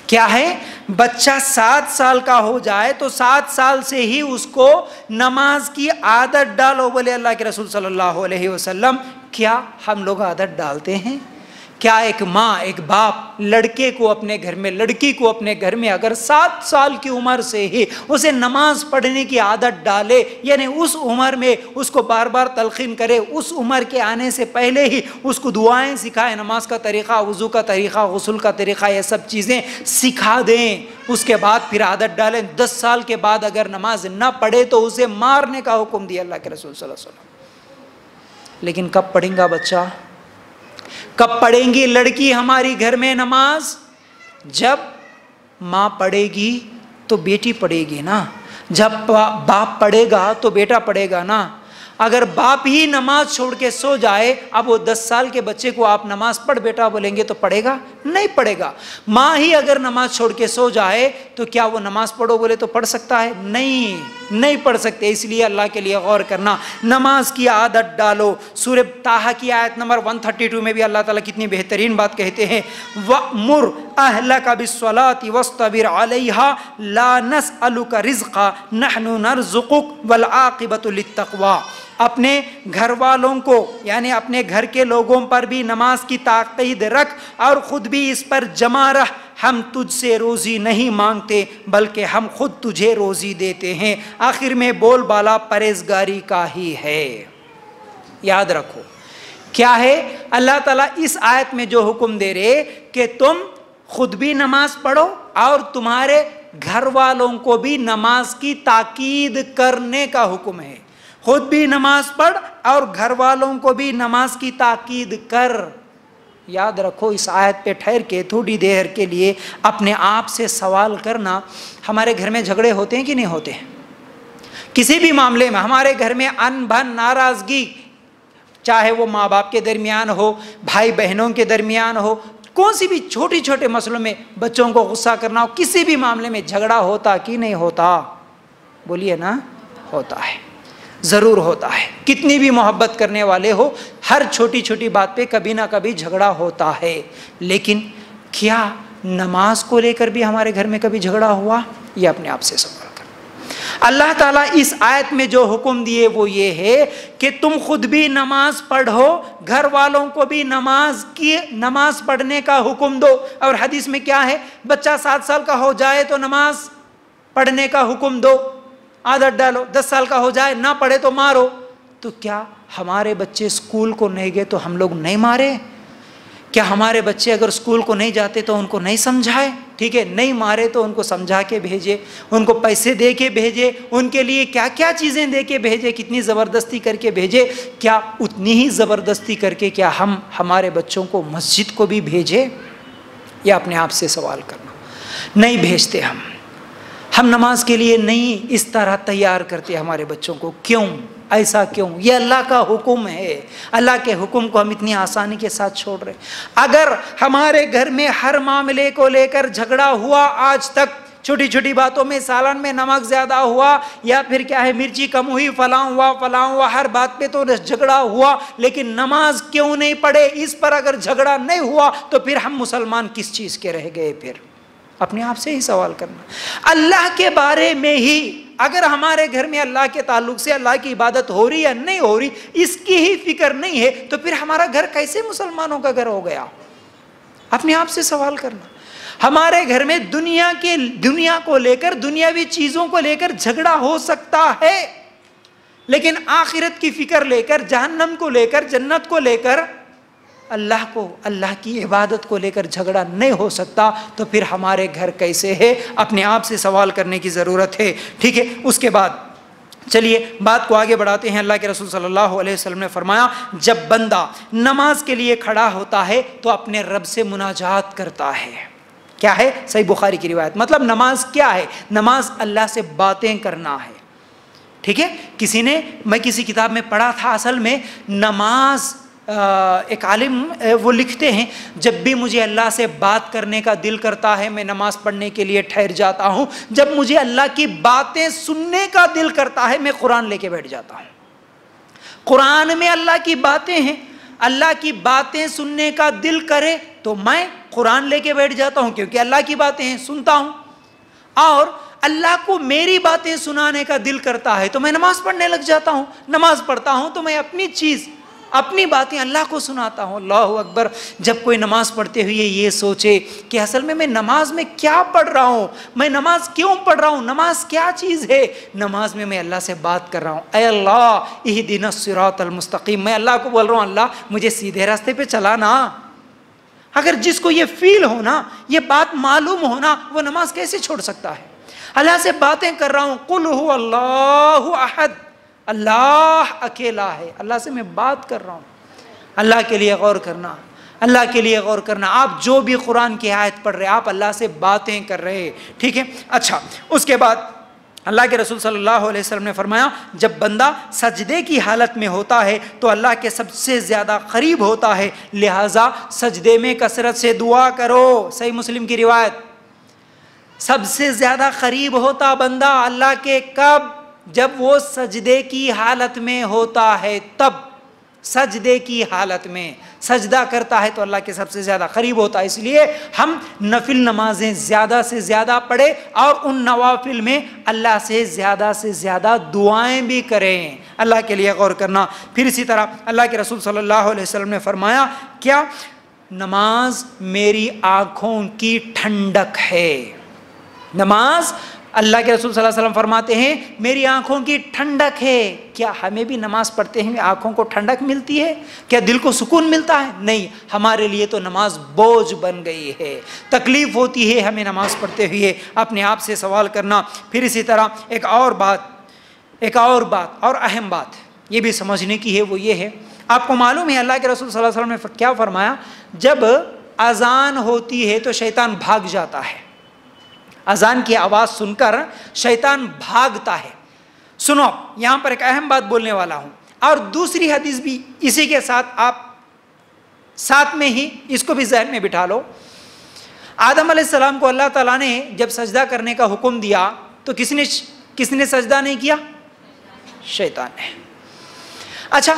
क्या है, बच्चा 7 साल का हो जाए तो 7 साल से ही उसको नमाज की आदत डालो। बोले अल्लाह के रसूल सल्लल्लाहु अलैहि वसल्लम, क्या हम लोग आदत डालते हैं? क्या एक माँ एक बाप लड़के को अपने घर में, लड़की को अपने घर में अगर 7 साल की उम्र से ही उसे नमाज पढ़ने की आदत डाले, यानी उस उम्र में उसको बार बार तलखीन करे, उस उम्र के आने से पहले ही उसको दुआएं सिखाएं, नमाज का तरीक़ा, वज़ू का तरीक़ा, गुस्ल का तरीक़ा, ये सब चीज़ें सिखा दें, उसके बाद फिर आदत डालें। 10 साल के बाद अगर नमाज ना पढ़े तो उसे मारने का हुक्म दिया अल्लाह के रसूल सल्लल्लाहु अलैहि वसल्लम। लेकिन कब पढ़ेगा बच्चा, कब पढ़ेंगी लड़की हमारी घर में नमाज? जब माँ पढ़ेगी तो बेटी पढ़ेगी ना, जब बाप पढ़ेगा तो बेटा पढ़ेगा ना। अगर बाप ही नमाज छोड़ के सो जाए, अब वो 10 साल के बच्चे को आप नमाज पढ़ बेटा बोलेंगे तो पढ़ेगा? नहीं पढ़ेगा। माँ ही अगर नमाज छोड़ के सो जाए तो क्या वो नमाज पढ़ो बोले तो पढ़ सकता है? नहीं पढ़ सकते। इसलिए अल्लाह के लिए गौर करना, नमाज की आदत डालो। सूरह ताहा की आयत नंबर 132 में भी अल्लाह ताला कितनी बेहतरीन बात कहते हैं, वअमुर अहलका बिस्सलाति वस्तबिर अलैहा ला नसअलुका रिज़्क़ा नहनु नरज़ुकुक वल आक़िबतु लित्तक़वा। अपने घर वालों को यानी अपने घर के लोगों पर भी नमाज की ताकीद रख और ख़ुद भी इस पर जमा रह। हम तुझसे रोज़ी नहीं मांगते बल्कि हम खुद तुझे रोज़ी देते हैं। आखिर में बोलबाला परहेज़गारी का ही है। याद रखो क्या है, अल्लाह ताला इस आयत में जो हुक्म दे रहे कि तुम खुद भी नमाज पढ़ो और तुम्हारे घर वालों को भी नमाज की ताकीद करने का हुक्म है। खुद भी नमाज पढ़ और घर वालों को भी नमाज की ताकीद कर। याद रखो, इस आयत पे ठहर के थोड़ी देर के लिए अपने आप से सवाल करना, हमारे घर में झगड़े होते हैं कि नहीं होते? किसी भी मामले में हमारे घर में अनबन, नाराज़गी, चाहे वो माँ बाप के दरमियान हो, भाई बहनों के दरमियान हो, कौन सी भी छोटे छोटे मसलों में, बच्चों को गुस्सा करना हो, किसी भी मामले में झगड़ा होता कि नहीं होता? बोलिए ना, होता है, ज़रूर होता है। कितनी भी मोहब्बत करने वाले हो, हर छोटी छोटी बात पे कभी ना कभी झगड़ा होता है। लेकिन क्या नमाज को लेकर भी हमारे घर में कभी झगड़ा हुआ? ये अपने आप से सवाल कर। अल्लाह ताला इस आयत में जो हुक्म दिए वो ये है कि तुम खुद भी नमाज पढ़ो, घर वालों को भी नमाज पढ़ने का हुक्म दो। और हदीस में क्या है, बच्चा 7 साल का हो जाए तो नमाज पढ़ने का हुक्म दो, आदत डालो, 10 साल का हो जाए ना पढ़े तो मारो। तो क्या हमारे बच्चे स्कूल को नहीं गए तो हम लोग नहीं मारे? क्या हमारे बच्चे अगर स्कूल को नहीं जाते तो उनको नहीं समझाए? ठीक है, नहीं मारे तो उनको समझा के भेजे, उनको पैसे दे के भेजे, उनके लिए क्या क्या चीज़ें दे के भेजे, कितनी ज़बरदस्ती करके भेजे। क्या उतनी ही ज़बरदस्ती करके क्या हम हमारे बच्चों को मस्जिद को भी भेजे? या अपने आप से सवाल करना, नहीं भेजते हम नमाज के लिए नहीं इस तरह तैयार करते हमारे बच्चों को। क्यों? ऐसा क्यों? ये अल्लाह का हुक्म है, अल्लाह के हुक्म को हम इतनी आसानी के साथ छोड़ रहे। अगर हमारे घर में हर मामले को लेकर झगड़ा हुआ, आज तक छोटी छोटी बातों में, सालन में नमक ज़्यादा हुआ या फिर क्या है मिर्ची कम हुई, फलां हुआ, हर बात पे तो झगड़ा हुआ, लेकिन नमाज क्यों नहीं पढ़े, इस पर अगर झगड़ा नहीं हुआ तो फिर हम मुसलमान किस चीज़ के रह गए? फिर अपने आप से ही सवाल करना। अल्लाह के बारे में ही अगर हमारे घर में अल्लाह के ताल्लुक से अल्लाह की इबादत हो रही या नहीं हो रही इसकी ही फिक्र नहीं है तो फिर हमारा घर कैसे मुसलमानों का घर हो गया? अपने आप से सवाल करना। हमारे घर में दुनिया को लेकर, दुनियावी चीजों को लेकर झगड़ा हो सकता है, लेकिन आखिरत की फिक्र लेकर, जहन्नम को लेकर, जन्नत को लेकर, अल्लाह की इबादत को लेकर झगड़ा नहीं हो सकता। तो फिर हमारे घर कैसे है? अपने आप से सवाल करने की ज़रूरत है। ठीक है, उसके बाद चलिए बात को आगे बढ़ाते हैं। अल्लाह के रसूल सल्लल्लाहु अलैहि वसल्लम ने फरमाया, जब बंदा नमाज के लिए खड़ा होता है तो अपने रब से मुनाजात करता है। क्या है? सही बुखारी की रिवायत। मतलब नमाज क्या है? नमाज अल्लाह से बातें करना है। ठीक है, मैं किसी किताब में पढ़ा था, असल में नमाज एक आलिम वो लिखते हैं, जब भी मुझे अल्लाह से बात करने का दिल करता है मैं नमाज पढ़ने के लिए ठहर जाता हूँ, जब मुझे अल्लाह की बातें सुनने का दिल करता है मैं कुरान लेके बैठ जाता हूँ। कुरान में अल्लाह की बातें हैं, अल्लाह की बातें सुनने का दिल करे तो मैं कुरान लेके बैठ जाता हूँ, क्योंकि अल्लाह की बातें हैं, सुनता हूँ। और अल्लाह को मेरी बातें सुनाने का दिल करता है तो मैं नमाज पढ़ने लग जाता हूँ। नमाज पढ़ता हूँ तो मैं अपनी बातें अल्लाह को सुनाता हूँ। अल्लाहु अकबर। जब कोई नमाज पढ़ते हुए ये सोचे कि असल में मैं नमाज में क्या पढ़ रहा हूँ, मैं नमाज क्यों पढ़ रहा हूँ, नमाज क्या चीज़ है, नमाज में मैं अल्लाह से बात कर रहा हूँ। ऐ अल्लाह इहदिनस सिरातल मुस्तकीम, मैं अल्लाह को बोल रहा हूँ, अल्लाह मुझे सीधे रास्ते पे चला ना। अगर जिसको ये फील हो ना, ये बात मालूम हो ना, वो नमाज कैसे छोड़ सकता है? अल्लाह से बातें कर रहा हूँ, कुल हु अल्लाहु अहद, अल्लाह अकेला है, अल्लाह से मैं बात कर रहा हूँ। अल्लाह के लिए गौर करना, अल्लाह के लिए गौर करना। आप जो भी कुरान की आयत पढ़ रहे, आप अल्लाह से बातें कर रहे। ठीक है, अच्छा, उसके बाद अल्लाह के रसूल सल्लल्लाहु अलैहि वसल्लम ने फरमाया, जब बंदा सजदे की हालत में होता है तो अल्लाह के सबसे ज़्यादा करीब होता है, लिहाजा सजदे में कसरत से दुआ करो। सही मुस्लिम की रिवायत। सबसे ज़्यादा करीब होता बंदा अल्लाह के कब? जब वो सजदे की हालत में होता है, तब सजदे की हालत में सजदा करता है तो अल्लाह के सबसे ज़्यादा करीब होता है। इसलिए हम नफिल नमाजें ज़्यादा से ज़्यादा पढ़े और उन नवाफिल में अल्लाह से ज़्यादा दुआएं भी करें। अल्लाह के लिए गौर करना। फिर इसी तरह अल्लाह के रसूल सल्लल्लाहु अलैहि वसल्लम ने फरमाया, क्या? नमाज मेरी आँखों की ठंडक है। नमाज, अल्लाह के रसूल सल्लल्लाहु अलैहि वसल्लम फरमाते हैं, मेरी आंखों की ठंडक है। क्या हमें भी नमाज पढ़ते हैं आंखों को ठंडक मिलती है? क्या दिल को सुकून मिलता है? नहीं, हमारे लिए तो नमाज बोझ बन गई है, तकलीफ होती है हमें नमाज पढ़ते हुए। अपने आप से सवाल करना। फिर इसी तरह एक और बात और अहम बात ये भी समझने की है, वो ये है, आपको मालूम है अल्लाह के रसूल सल्लल्लाहु अलैहि वसल्लम ने क्या फरमाया? जब अजान होती है तो शैतान भाग जाता है। अजान की आवाज़ सुनकर शैतान भागता है। सुनो, यहाँ पर एक अहम बात बोलने वाला हूँ, और दूसरी हदीस भी इसी के साथ आप साथ में ही इसको भी जहन में बिठा लो। आदम अलैहिस्सलाम को अल्लाह ताला ने जब सजदा करने का हुक्म दिया तो किसने सजदा नहीं किया? शैतान ने। अच्छा,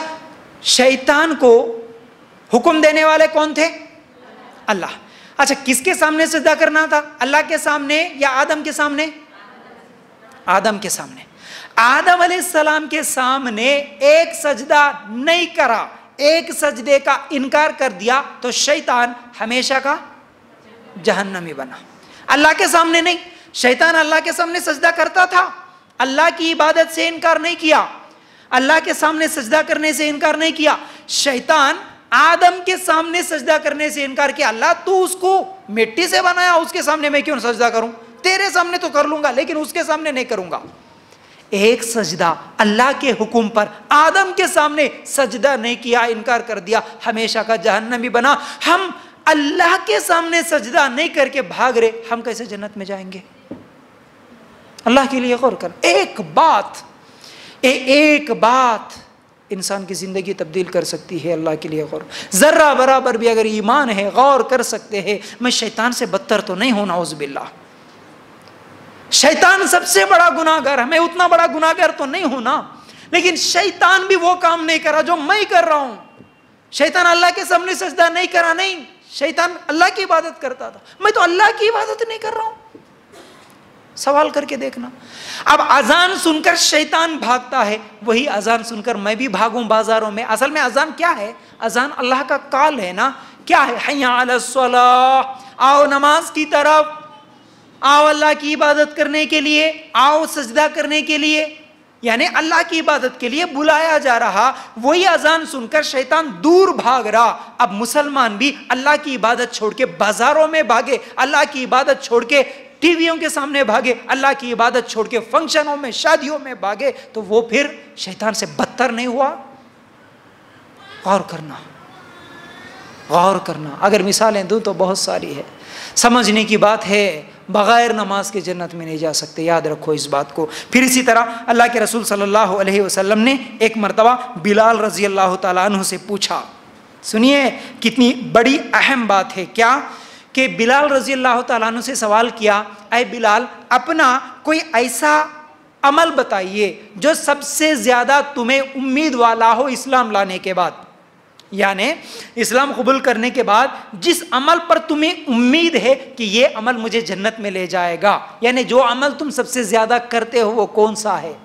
शैतान को हुक्म देने वाले कौन थे? अल्लाह। अच्छा, किसके सामने सजदा करना था? अल्लाह के सामने या आदम के सामने? आदम के सामने, आदम अलैहिस्सलाम के सामने एक सजदा नहीं करा, एक सजदे का इनकार कर दिया तो शैतान हमेशा का जहन्नमी बना। अल्लाह के सामने नहीं, शैतान अल्लाह के सामने सजदा करता था, अल्लाह की इबादत से इनकार नहीं किया, अल्लाह के सामने सजदा करने से इनकार नहीं किया। शैतान आदम के सामने सजदा करने से इनकार किया। अल्लाह तू उसको मिट्टी से बनाया, उसके सामने मैं क्यों सजदा करूं? तेरे सामने तो कर लूंगा लेकिन उसके सामने नहीं करूंगा। एक सजदा अल्लाह के हुक्म पर आदम के सामने सजदा नहीं किया, इनकार कर दिया, हमेशा का जहन्नमी बना। हम अल्लाह के सामने सजदा नहीं करके भाग रहे, हम कैसे जन्नत में जाएंगे? अल्लाह के लिए गौर कर। एक बात इंसान की जिंदगी तब्दील कर सकती है। अल्लाह के लिए गौर, जर्रा बराबर भी अगर ईमान है, गौर कर सकते हैं। मैं शैतान से बदतर तो नहीं हूं, नाउज़ बिल्लाह। शैतान सबसे बड़ा गुनाहगार है, मैं उतना बड़ा गुनाहगार तो नहीं हूं ना, लेकिन शैतान भी वो काम नहीं करा जो मैं कर रहा हूं। शैतान अल्लाह के सामने सजदा नहीं करा, नहीं, शैतान अल्लाह की इबादत करता था, मैं तो अल्लाह की इबादत नहीं कर रहा हूं। सवाल करके देखना। अब अजान सुनकर शैतान भागता है, वही अजान सुनकर मैं भी भागूं बाजारों में। असल में अजान क्या है? अजान अल्लाह का कॉल है ना। क्या है? हय्या अलस सलाह, आओ नमाज की तरफ, आओ अल्लाह की इबादत करने के लिए, आओ सजदा करने के लिए, यानी अल्लाह की इबादत के लिए बुलाया जा रहा। वही अजान सुनकर शैतान दूर भाग रहा। अब मुसलमान भी अल्लाह की इबादत छोड़ के बाजारों में भागे, अल्लाह की इबादत छोड़ के टीवियों के सामने भागे, अल्लाह की इबादत छोड़ के फंक्शनों में, शादियों में भागे, तो वो फिर शैतान से बदतर नहीं हुआ? गौर करना, गौर करना। अगर मिसालें दूं तो बहुत सारी है, समझने की बात है। बगैर नमाज के जन्नत में नहीं जा सकते, याद रखो इस बात को। फिर इसी तरह अल्लाह के रसूल सल्लल्लाहु अलैहि वसल्लम ने एक मरतबा बिलाल रजी अल्लाह तआला अन्हु से पूछा। सुनिए कितनी बड़ी अहम बात है। क्या कि बिलाल रजी अल्लाह तआला अन्हु से सवाल किया, ऐ बिलाल, अपना कोई ऐसा अमल बताइए जो सबसे ज्यादा तुम्हें उम्मीद वाला हो इस्लाम लाने के बाद, यानी इस्लाम कबूल करने के बाद जिस अमल पर तुम्हें उम्मीद है कि ये अमल मुझे जन्नत में ले जाएगा, यानी जो अमल तुम सबसे ज्यादा करते हो वो कौन सा है?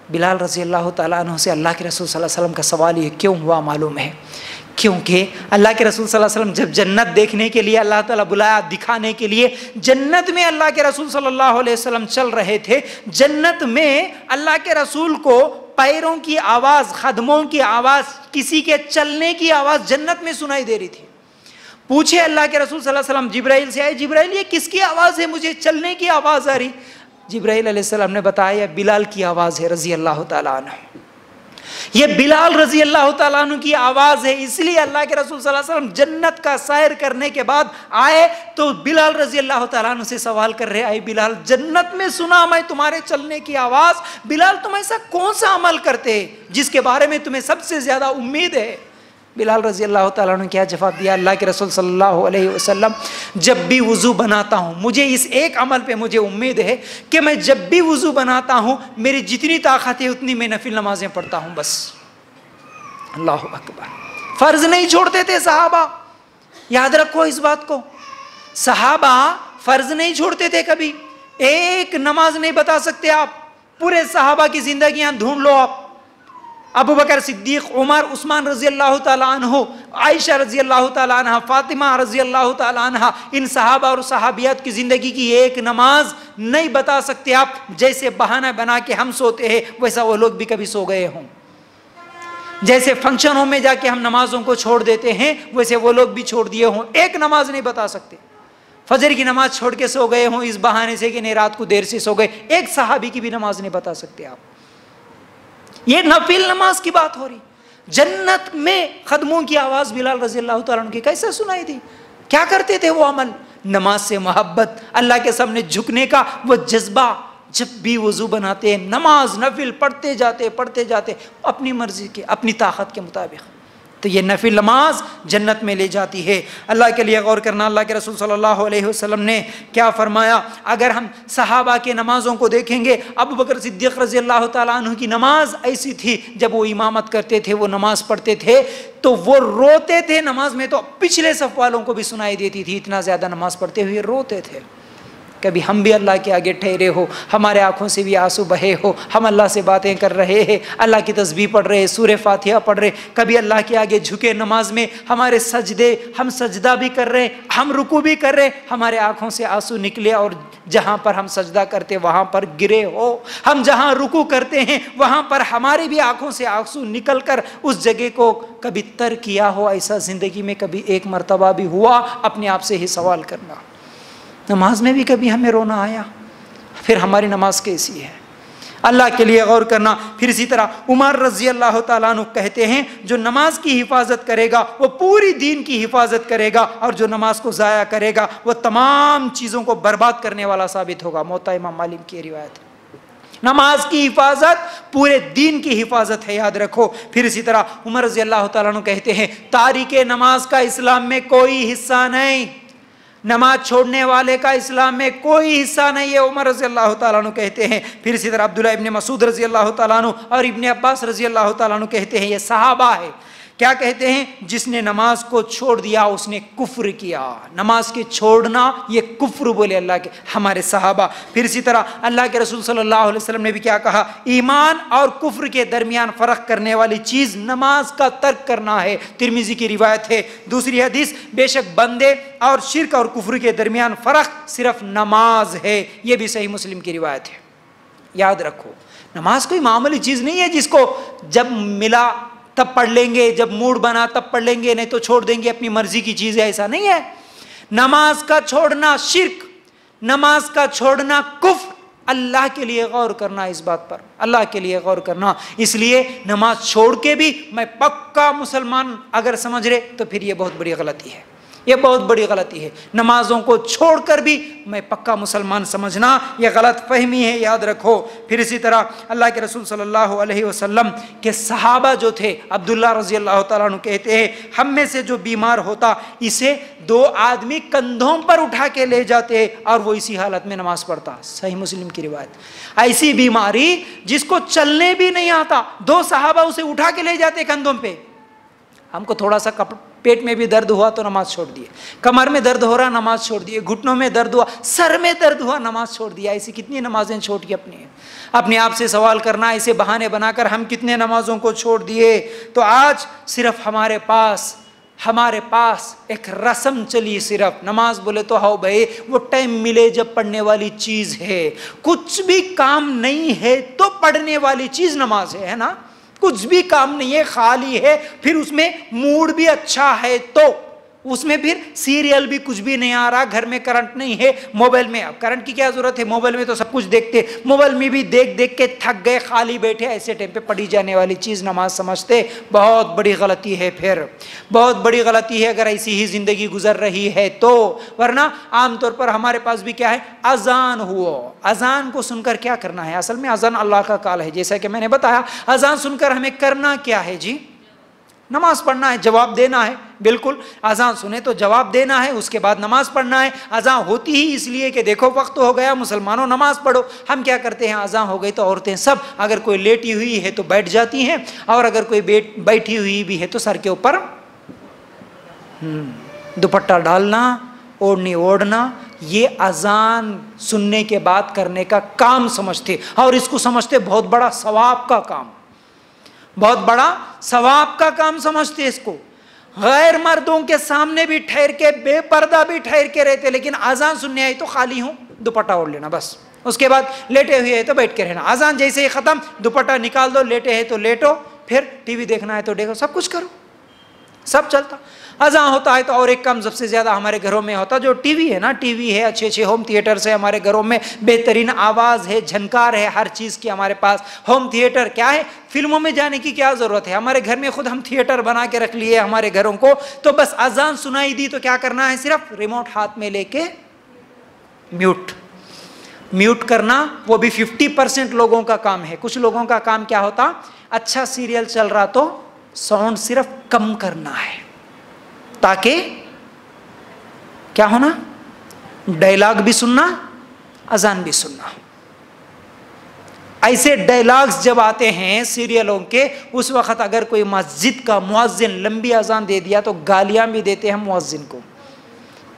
बिलाल रजी अल्लाह तआला अन्हु से अल्लाह के रसूल सल्लल्लाहु अलैहि वसल्लम का सवाल ये क्यों हुआ मालूम है? क्योंकि अल्लाह के रसूल सल्लल्लाहु अलैहि वसल्लम जब जन्नत देखने के लिए अल्लाह ताला बुलाया, दिखाने के लिए, जन्नत में अल्लाह के रसूल सल्लल्लाहु अलैहि वसल्लम चल रहे थे। जन्नत में अल्लाह के रसूल को पैरों की आवाज़, कदमों की आवाज़, किसी के चलने की आवाज़ जन्नत में सुनाई दे रही थी। पूछे अल्लाह के रसूल सल्लल्लाहु अलैहि वसल्लम जिब्राइल से, आए जिब्राइल ये किसकी आवाज़ है, मुझे चलने की आवाज़ आ रही? जिब्राइल अलैहिस्सलाम ने बताया बिलाल की आवाज़ है रज़ी अल्लाह तआला अन्हु। ये बिलाल रजी अल्लाह तआला अन्हु की आवाज़ है। इसलिए अल्लाह के रसूल सल्लल्लाहु अलैहि वसल्लम जन्नत का सैर करने के बाद आए तो बिलाल रजी अल्लाह तआला अन्हु से सवाल कर रहे, आए बिलाल, जन्नत में सुना मैं तुम्हारे चलने की आवाज़, बिलाल तुम ऐसा कौन सा अमल करते हैं जिसके बारे में तुम्हें सबसे ज़्यादा उम्मीद है? बिलाल रजी अल्लाह तआला अन्हु क्या जवाब दिया? अल्लाह के रसूल सल्लल्लाहु अलैहि वसल्लम, जब भी वज़ू बनाता हूँ मुझे इस एक अमल पे मुझे उम्मीद है कि मैं जब भी वज़ू बनाता हूँ मेरी जितनी ताकत है उतनी मैं नफिल नमाजें पढ़ता हूँ बस। अल्लाहु अकबर। फ़र्ज नहीं छोड़ते थे सहाबा, याद रखो इस बात को। सहाबा फ़र्ज नहीं छोड़ते थे कभी, एक नमाज नहीं बता सकते आप। पूरे सहाबा की ज़िंदगियाँ ढूंढ लो आप, अबू बकर सिद्दीक, उमर, उस्मान रजी अल्लाह तआला अन्हु, आयशा रजी अल्लाह तआला अन्हा, फातिमा रजी अल्लाह तआला अन्हा, इन सहाबा और सहाबियात की ज़िंदगी की एक नमाज नहीं बता सकते आप। जैसे बहाना बना के हम सोते हैं वैसा वो लोग भी कभी सो गए हों। जैसे फंक्शनों में जाके हम नमाजों को छोड़ देते हैं वैसे वो लोग भी छोड़ दिए हों। एक नमाज नहीं बता सकते। फजर की नमाज छोड़ के सो गए हों इस बहाने से कि नहीं रात को देर से सो गए, एक सहाबी की भी नमाज नहीं बता सकते आप। ये नफिल नमाज की बात हो रही। जन्नत में कदमों की आवाज़ बिलाल रजी अल्लाह तआला अन्हु की कैसे सुनाई दी? क्या करते थे वो अमल? नमाज से मोहब्बत, अल्लाह के सामने झुकने का वो जज्बा। जब भी वज़ू बनाते हैं नमाज नफिल पढ़ते जाते अपनी मर्जी के, अपनी ताकत के मुताबिक। तो ये नफिल नमाज जन्नत में ले जाती है। अल्लाह के लिए गौर करना। अल्लाह के रसूल सल्लल्लाहु अलैहि वसल्लम ने क्या फरमाया? अगर हम सहाबा के नमाज़ों को देखेंगे, अबू बकर सिद्दीक़ रज़ी अल्लाह तआला अन्हु की नमाज ऐसी थी, जब वो इमामत करते थे, वो नमाज पढ़ते थे तो वो रोते थे नमाज में, तो पिछले सफ़ वालों को भी सुनाई देती थी, इतना ज़्यादा नमाज पढ़ते हुए रोते थे। कभी हम भी अल्लाह के आगे ठहरे हो, हमारे आंखों से भी आंसू बहे हो, हम अल्लाह से बातें कर रहे हैं, अल्लाह की तस्बीह पढ़ रहे हैं, सूरह फातिहा पढ़ रहे, कभी अल्लाह के आगे झुके नमाज में, हमारे सजदे, हम सजदा भी कर रहे हैं, हम रुकू भी कर रहे हैं, हमारे आंखों से आंसू निकले और जहां पर हम सजदा करते वहां पर गिरे हो, हम जहां रुकू करते हैं वहां पर हमारी भी आंखों से आंसू निकल कर उस जगह को कभी तर किया हो, ऐसा जिंदगी में कभी एक मर्तबा भी हुआ? अपने आप से ही सवाल करना। नमाज में भी कभी हमें रोना आया? फिर हमारी नमाज कैसी है? अल्लाह के लिए गौर करना। फिर इसी तरह उमर रजी अल्लाह ताला अन्हु कहते हैं, जो नमाज की हिफाजत करेगा वो पूरी दीन की हिफाजत करेगा, और जो नमाज को ज़ाया करेगा वो तमाम चीज़ों को बर्बाद करने वाला साबित होगा। मोता इमाम मालिक की रिवायत है। नमाज की हिफाजत पूरे दीन की हिफाजत है, याद रखो। फिर इसी तरह उमर रजी अल्लाह ताला अन्हु कहते हैं, तारिके नमाज का इस्लाम में कोई हिस्सा नहीं, नमाज छोड़ने वाले का इस्लाम में कोई हिस्सा नहीं है, उमर रजी अल्लाह ताला अन्हु कहते हैं। फिर इसी तरह अब्दुल्लाह इब्न मसूद रजी अल्लाह ताला अन्हु और इब्न अब्बास रजी अल्लाह ताला अन्हु कहते हैं, ये सहाबा है, क्या कहते हैं? जिसने नमाज को छोड़ दिया उसने कुफ्र किया। नमाज के छोड़ना ये कुफ्र बोले अल्लाह के हमारे सहाबा। फिर इसी तरह अल्लाह के रसूल सल्लल्लाहु अलैहि वसल्लम ने भी क्या कहा? ईमान और कुफ्र के दरमियान फ़र्क करने वाली चीज़ नमाज का तर्क करना है। तिरमिज़ी की रिवायत है। दूसरी हदीस, बेशक बंदे और शिर्क और कुफ्र के दरमियान फ़र्क सिर्फ नमाज है, ये भी सही मुस्लिम की रिवायत है। याद रखो, नमाज कोई मामूली चीज़ नहीं है जिसको जब मिला तब पढ़ लेंगे, जब मूड बना तब पढ़ लेंगे, नहीं तो छोड़ देंगे, अपनी मर्जी की चीज़ है, ऐसा नहीं है। नमाज का छोड़ना शिर्क, नमाज का छोड़ना कुफ्र, अल्लाह के लिए गौर करना, इस बात पर अल्लाह के लिए गौर करना। इसलिए नमाज छोड़ के भी मैं पक्का मुसलमान अगर समझ रहे तो फिर ये बहुत बड़ी गलती है, ये बहुत बड़ी गलती है। नमाजों को छोड़कर भी मैं पक्का मुसलमान समझना, यह गलत फहमी है, याद रखो। फिर इसी तरह अल्लाह के रसूल सल्लल्लाहु अलैहि वसल्लम के सहाबा जो थे, अब्दुल्ला रजी अल्लाह ताला अन्हु कहते हैं, हम में से जो बीमार होता इसे 2 आदमी कंधों पर उठा के ले जाते और वो इसी हालत में नमाज पढ़ता। सही मुस्लिम की रिवायत। ऐसी बीमारी जिसको चलने भी नहीं आता, 2 सहाबा उसे उठा के ले जाते कंधों पे। हमको थोड़ा सा पेट में भी दर्द हुआ तो नमाज छोड़ दिए, कमर में दर्द हो रहा नमाज छोड़ दिए, घुटनों में दर्द हुआ, सर में दर्द हुआ नमाज छोड़ दिया। ऐसी कितनी नमाजें छोड़ की अपने आप से सवाल करना, ऐसे बहाने बनाकर हम कितने नमाजों को छोड़ दिए। तो आज सिर्फ हमारे पास एक रस्म चली, सिर्फ नमाज बोले तो हाँ भाई वो टाइम मिले जब पढ़ने वाली चीज़ है। कुछ भी काम नहीं है तो पढ़ने वाली चीज़ नमाज है ना। कुछ भी काम नहीं है, खाली है, फिर उसमें मूड भी अच्छा है तो उसमें फिर सीरियल भी कुछ भी नहीं आ रहा, घर में करंट नहीं है, मोबाइल में, अब करंट की क्या जरूरत है, मोबाइल में तो सब कुछ देखते, मोबाइल में भी देख देख के थक गए, खाली बैठे, ऐसे टाइम पे पढ़ी जाने वाली चीज़ नमाज समझते, बहुत बड़ी गलती है। फिर बहुत बड़ी गलती है अगर ऐसी ही ज़िंदगी गुजर रही है तो। वरना आमतौर पर हमारे पास भी क्या है, अजान हुआ, अजान को सुनकर क्या करना है? असल में अजान अल्लाह का काल है, जैसा कि मैंने बताया। अजान सुनकर हमें करना क्या है जी? नमाज पढ़ना है, जवाब देना है। बिल्कुल, अजान सुने तो जवाब देना है, उसके बाद नमाज पढ़ना है। अजान होती ही इसलिए कि देखो वक्त हो गया, मुसलमानों नमाज पढ़ो। हम क्या करते हैं, अजान हो गई तो औरतें सब, अगर कोई लेटी हुई है तो बैठ जाती हैं, और अगर कोई बैठी हुई भी है तो सर के ऊपर दुपट्टा डालना, ओढ़नी ओढ़ना, ये अजान सुनने के बाद करने का काम समझते, और इसको समझते बहुत बड़ा सवाब का काम, बहुत बड़ा सवाब का काम समझते इसको। गैर मर्दों के सामने भी ठहर के, बेपर्दा भी ठहर के रहते, लेकिन अजान सुनने आई तो खाली हूं, दुपट्टा ओढ़ लेना बस। उसके बाद लेटे हुए है तो बैठ के रहना, अजान जैसे ही खत्म दुपट्टा निकाल दो, लेटे है तो लेटो, फिर टीवी देखना है तो देखो, सब कुछ करो, सब चलता। अजान होता है तो और एक काम सबसे ज़्यादा हमारे घरों में होता, जो टीवी है ना, टीवी है, अच्छे अच्छे होम थिएटर्स है हमारे घरों में, बेहतरीन आवाज़ है, झनकार है, हर चीज़ की हमारे पास। होम थिएटर क्या है, फिल्मों में जाने की क्या ज़रूरत है, हमारे घर में खुद हम थिएटर बना के रख लिए हमारे घरों को। तो बस अजान सुनाई दी तो क्या करना है, सिर्फ रिमोट हाथ में लेके म्यूट करना। वो भी 50% लोगों का काम है। कुछ लोगों का काम क्या होता, अच्छा सीरियल चल रहा तो साउंड सिर्फ कम करना है, ताकि क्या होना, डायलॉग भी सुनना, अजान भी सुनना। ऐसे डायलॉग्स जब आते हैं सीरियलों के, उस वक्त अगर कोई मस्जिद का मुअज्जिन लंबी अजान दे दिया तो गालियां भी देते हैं मुअज्जिन को।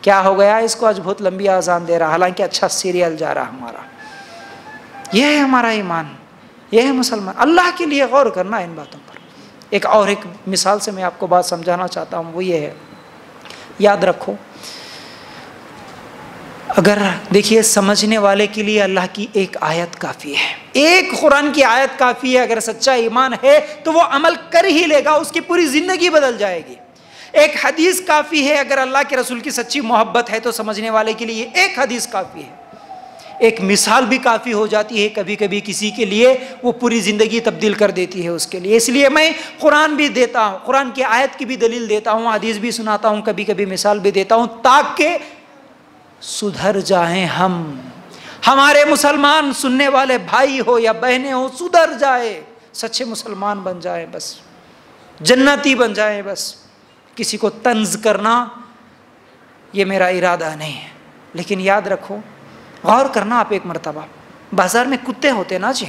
क्या हो गया इसको आज बहुत लंबी आजान दे रहा, हालांकि अच्छा सीरियल जा रहा हमारा। यह है हमारा ईमान, यह है मुसलमान। अल्लाह के लिए गौर करना इन बातों पर। एक मिसाल से मैं आपको बात समझाना चाहता हूँ, वो ये है, याद रखो, अगर देखिए समझने वाले के लिए अल्लाह की एक आयत काफ़ी है, एक कुरान की आयत काफ़ी है। अगर सच्चा ईमान है तो वो अमल कर ही लेगा, उसकी पूरी ज़िंदगी बदल जाएगी। एक हदीस काफ़ी है, अगर अल्लाह के रसूल की सच्ची मोहब्बत है तो समझने वाले के लिए एक हदीस काफ़ी है। एक मिसाल भी काफ़ी हो जाती है कभी कभी किसी के लिए, वो पूरी ज़िंदगी तब्दील कर देती है उसके लिए। इसलिए मैं कुरान भी देता हूँ, कुरान की आयत की भी दलील देता हूँ, हदीस भी सुनाता हूँ, कभी कभी मिसाल भी देता हूँ, ताकि सुधर जाएं हम, हमारे मुसलमान सुनने वाले भाई हो या बहनें हो, सुधर जाए, सच्चे मुसलमान बन जाए, बस जन्नती बन जाए। बस किसी को तंज करना ये मेरा इरादा नहीं है। लेकिन याद रखो, गौर करना आप एक मर्तबा, बाजार में कुत्ते होते ना जी,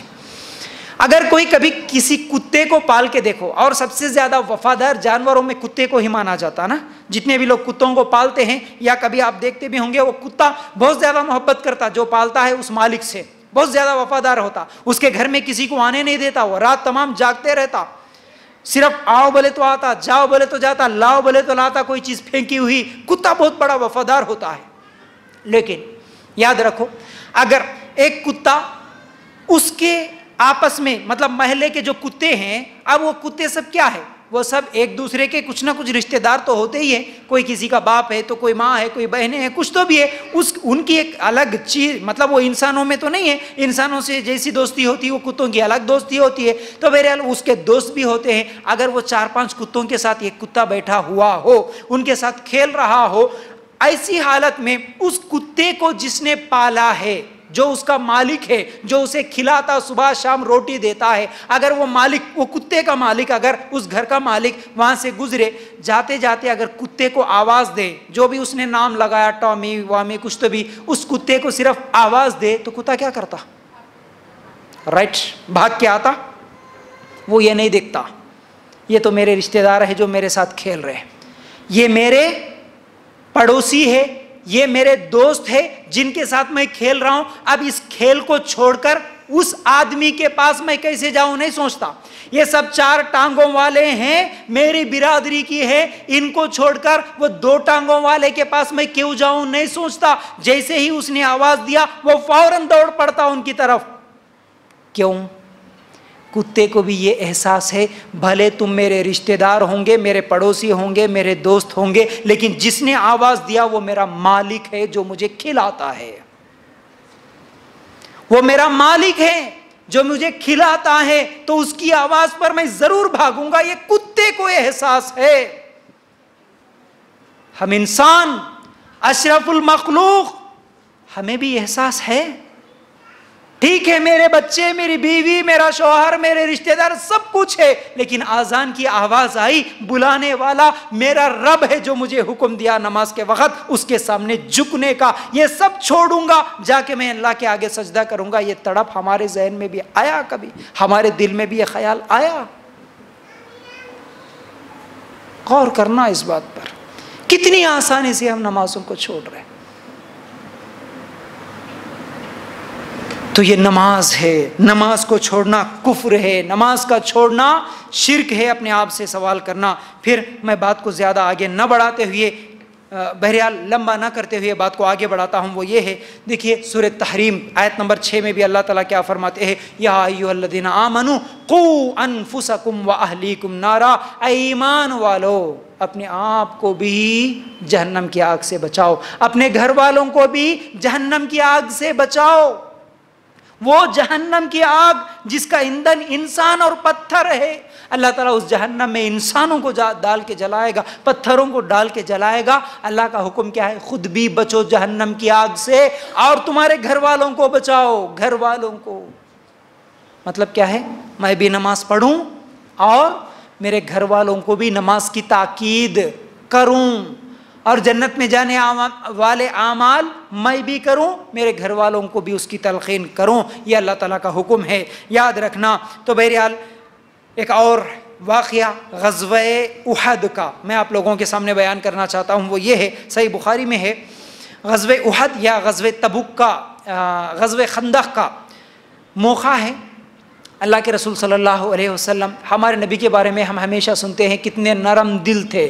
अगर कोई कभी किसी कुत्ते को पाल के देखो, और सबसे ज्यादा वफादार जानवरों में कुत्ते को ही माना जाता ना, जितने भी लोग कुत्तों को पालते हैं या कभी आप देखते भी होंगे, वो कुत्ता बहुत ज्यादा मोहब्बत करता, जो पालता है उस मालिक से बहुत ज्यादा वफादार होता, उसके घर में किसी को आने नहीं देता, वो रात तमाम जागते रहता, सिर्फ आओ बोले तो आता, जाओ बोले तो जाता, लाओ बोले तो लाता, कोई चीज फेंकी हुई, कुत्ता बहुत बड़ा वफादार होता है। लेकिन याद रखो, अगर एक कुत्ता उसके आपस में, मतलब महल्ले के जो कुत्ते हैं, अब वो कुत्ते सब क्या है, वो सब एक दूसरे के कुछ ना कुछ रिश्तेदार तो होते ही है, कोई किसी का बाप है तो कोई माँ है, कोई बहनें हैं, कुछ तो भी है, उनकी एक अलग चीज, मतलब वो इंसानों में तो नहीं है, इंसानों से जैसी दोस्ती होती है वो कुत्तों की अलग दोस्ती होती है, तो बहरहाल उसके दोस्त भी होते हैं। अगर वो 4-5 कुत्तों के साथ एक कुत्ता बैठा हुआ हो, उनके साथ खेल रहा हो, ऐसी हालत में उस कुत्ते को जिसने पाला है, जो उसका मालिक है, जो उसे खिलाता, सुबह शाम रोटी देता है, अगर वो मालिक, वो कुत्ते का मालिक, अगर उस घर का मालिक वहां से गुजरे, जाते जाते अगर कुत्ते को आवाज दे, जो भी उसने नाम लगाया, टॉमी वामी कुछ तो भी, उस कुत्ते को सिर्फ आवाज दे, तो कुत्ता क्या करता? राइट, भाग के आता। वो ये नहीं देखता ये तो मेरे रिश्तेदार है जो मेरे साथ खेल रहे हैं, ये मेरे पड़ोसी है, ये मेरे दोस्त है जिनके साथ मैं खेल रहा हूं, अब इस खेल को छोड़कर उस आदमी के पास मैं कैसे जाऊं, नहीं सोचता। ये सब 4 टांगों वाले हैं, मेरी बिरादरी की है, इनको छोड़कर वो 2 टांगों वाले के पास मैं क्यों जाऊं, नहीं सोचता। जैसे ही उसने आवाज दिया वो फौरन दौड़ पड़ता उनकी तरफ। क्यों? कुत्ते को भी ये एहसास है, भले तुम मेरे रिश्तेदार होंगे, मेरे पड़ोसी होंगे, मेरे दोस्त होंगे, लेकिन जिसने आवाज दिया वो मेरा मालिक है जो मुझे खिलाता है, वो मेरा मालिक है जो मुझे खिलाता है, तो उसकी आवाज पर मैं जरूर भागूंगा। ये कुत्ते को एहसास है। हम इंसान, अशरफुल मखलूक, हमें भी एहसास है। ठीक है, मेरे बच्चे, मेरी बीवी, मेरा शौहर, मेरे रिश्तेदार, सब कुछ है, लेकिन आजान की आवाज आई, बुलाने वाला मेरा रब है जो मुझे हुक्म दिया नमाज के वक्त उसके सामने झुकने का, ये सब छोड़ूंगा, जाके मैं अल्लाह के आगे सजदा करूंगा। ये तड़प हमारे जहन में भी आया, कभी हमारे दिल में भी ये ख्याल आया? गौर करना इस बात पर, कितनी आसानी से हम नमाजों को छोड़ रहे हैं। तो ये नमाज है, नमाज को छोड़ना कुफ्र है, नमाज का छोड़ना शिर्क है, अपने आप से सवाल करना। फिर मैं बात को ज़्यादा आगे न बढ़ाते हुए, बहरहाल लंबा ना करते हुए बात को आगे बढ़ाता हूँ, वो ये है, देखिए सूरह तहरीम आयत नंबर 6 में भी अल्लाह ताला क्या फरमाते हैं, या अय्युहल्लज़ीना आमनू क़ू अनफुसकुम व अहलीकुम नारा, ईमान वालो अपने आप को भी जहन्नम की आग से बचाओ, अपने घर वालों को भी जहन्नम की आग से बचाओ। वो जहन्नम की आग जिसका ईंधन इंसान और पत्थर है, अल्लाह ताला उस जहन्नम में इंसानों को डाल के जलाएगा, पत्थरों को डाल के जलाएगा। अल्लाह का हुक्म क्या है? खुद भी बचो जहन्नम की आग से और तुम्हारे घर वालों को बचाओ। घर वालों को मतलब क्या है? मैं भी नमाज पढ़ूं और मेरे घर वालों को भी नमाज की ताकीद करूं, और जन्नत में जाने वाले आमाल मैं भी करूं, मेरे घर वालों को भी उसकी तलखीन करूं। यह अल्लाह ताला का हुक्म है, याद रखना। तो बहरहाल एक और वाक़या ग़ज़वे उहद का मैं आप लोगों के सामने बयान करना चाहता हूँ। वो ये है, सही बुखारी में है, ग़ज़वे उहद या ग़ज़वे तबुक का, ग़ज़वे खंदक का मौक़ा है। अल्लाह के रसूल सल्लल्लाहु अलैहि वसल्लम, हमारे नबी के बारे में हम हमेशा सुनते हैं कितने नरम दिल थे,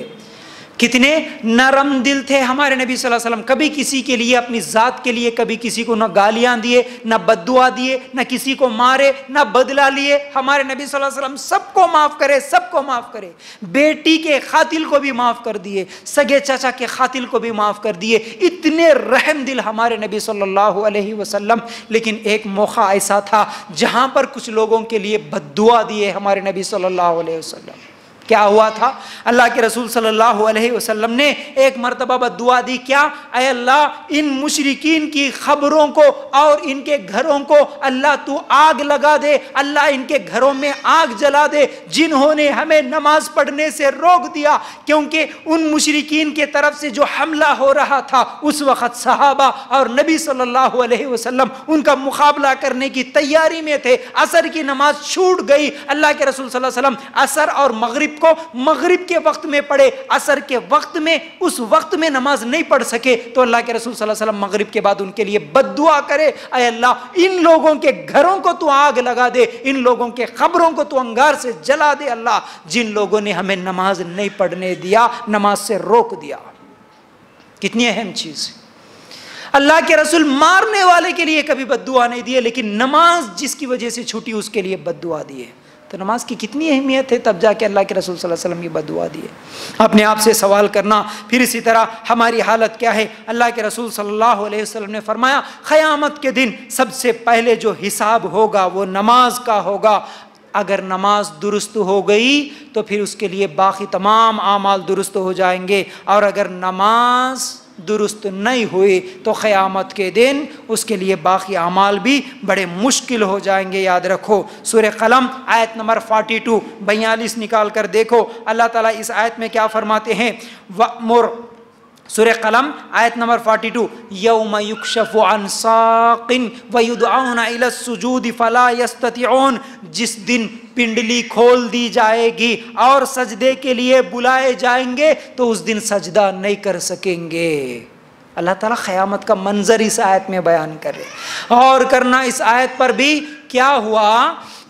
कितने नरम दिल थे हमारे नबी सल्लल्लाहु अलैहि वसल्लम। कभी किसी के लिए, अपनी ज़ात के लिए कभी किसी को न गालियाँ दिए, न बद्दुआ दिए, न किसी को मारे, न बदला लिए। हमारे नबी सल्लल्लाहु अलैहि वसल्लम सबको माफ़ करे, सबको माफ़ करे। बेटी के खातिल को भी माफ़ कर दिए, सगे चाचा के खातिल को भी माफ़ कर दिए। इतने रहम दिल हमारे नबी सल्लल्लाहु अलैहि वसल्लम। लेकिन एक मौका ऐसा था जहाँ पर कुछ लोगों के लिए बद्दुआ दिए हमारे नबी सल्लल्लाहु अलैहि वसल्लम। क्या हुआ था? अल्लाह के रसूल सल्लल्लाहु अलैहि वसल्लम ने एक मरतबा बद्दुआ दी। क्या? ऐ अल्लाह, इन मुशरिकीन की खबरों को और इनके घरों को अल्लाह तू आग लगा दे, अल्लाह इनके घरों में आग जला दे, जिन्होंने हमें नमाज पढ़ने से रोक दिया। क्योंकि उन मुशरिकीन के तरफ से जो हमला हो रहा था, उस वक़्त सहाबा और नबी सल्लल्लाहु अलैहि वसल्लम उनका मुकाबला करने की तैयारी में थे। असर की नमाज छूट गई। अल्लाह के रसूल सल्लल्लाहु अलैहि वसल्लम असर और मगरिब को मगरिब के वक्त में पढ़े, असर के वक्त में, उस वक्त में नमाज नहीं पढ़ सके, तो अल्लाह के रसूल सल्लल्लाहु अलैहि वसल्लम मगरिब के बाद उनके लिए बद्दुआ करे, ऐ अल्लाह इन लोगों के घरों को तू आग लगा दे, इन लोगों के खबरों को तू अंगार से जला दे अल्लाह, जिन लोगों ने हमें नमाज नहीं पढ़ने दिया, नमाज से रोक दिया। कितनी अहम चीज। अल्लाह के रसूल मारने वाले के लिए कभी बद्दुआ नहीं दिए, लेकिन नमाज जिसकी वजह से छूटी उसके लिए बद्दुआ दिए। तो नमाज की कितनी अहमियत है, तब जाके अल्लाह के रसूल सल्लल्लाहु अलैहि वसल्लम की बद्दुआ दिए। अपने आप से सवाल करना। फिर इसी तरह हमारी हालत क्या है? अल्लाह के रसूल सल्लल्लाहु अलैहि वसल्लम ने फरमाया, क़यामत के दिन सबसे पहले जो हिसाब होगा वो नमाज का होगा। अगर नमाज दुरुस्त हो गई तो फिर उसके लिए बाकी तमाम आमाल दुरुस्त हो जाएंगे, और अगर नमाज दुरुस्त नहीं हुई तो क़यामत के दिन उसके लिए बाकी अमाल भी बड़े मुश्किल हो जाएंगे। याद रखो, सूरह कलम आयत नंबर 42 निकाल कर देखो, अल्लाह ताला इस आयत में क्या फरमाते हैं? वअमुर, सूरह कलम आयत नंबर 42, यौम युक्शफु अन साक़िन व युदअउना इला सुजूद फला यस्ततिऊन, जिस दिन पिंडली खोल दी जाएगी और सजदे के लिए बुलाए जाएंगे तो उस दिन सजदा नहीं कर सकेंगे। अल्लाह ताला क़यामत का मंजर इस आयत में बयान कर रहे। और करना इस आयत पर भी क्या हुआ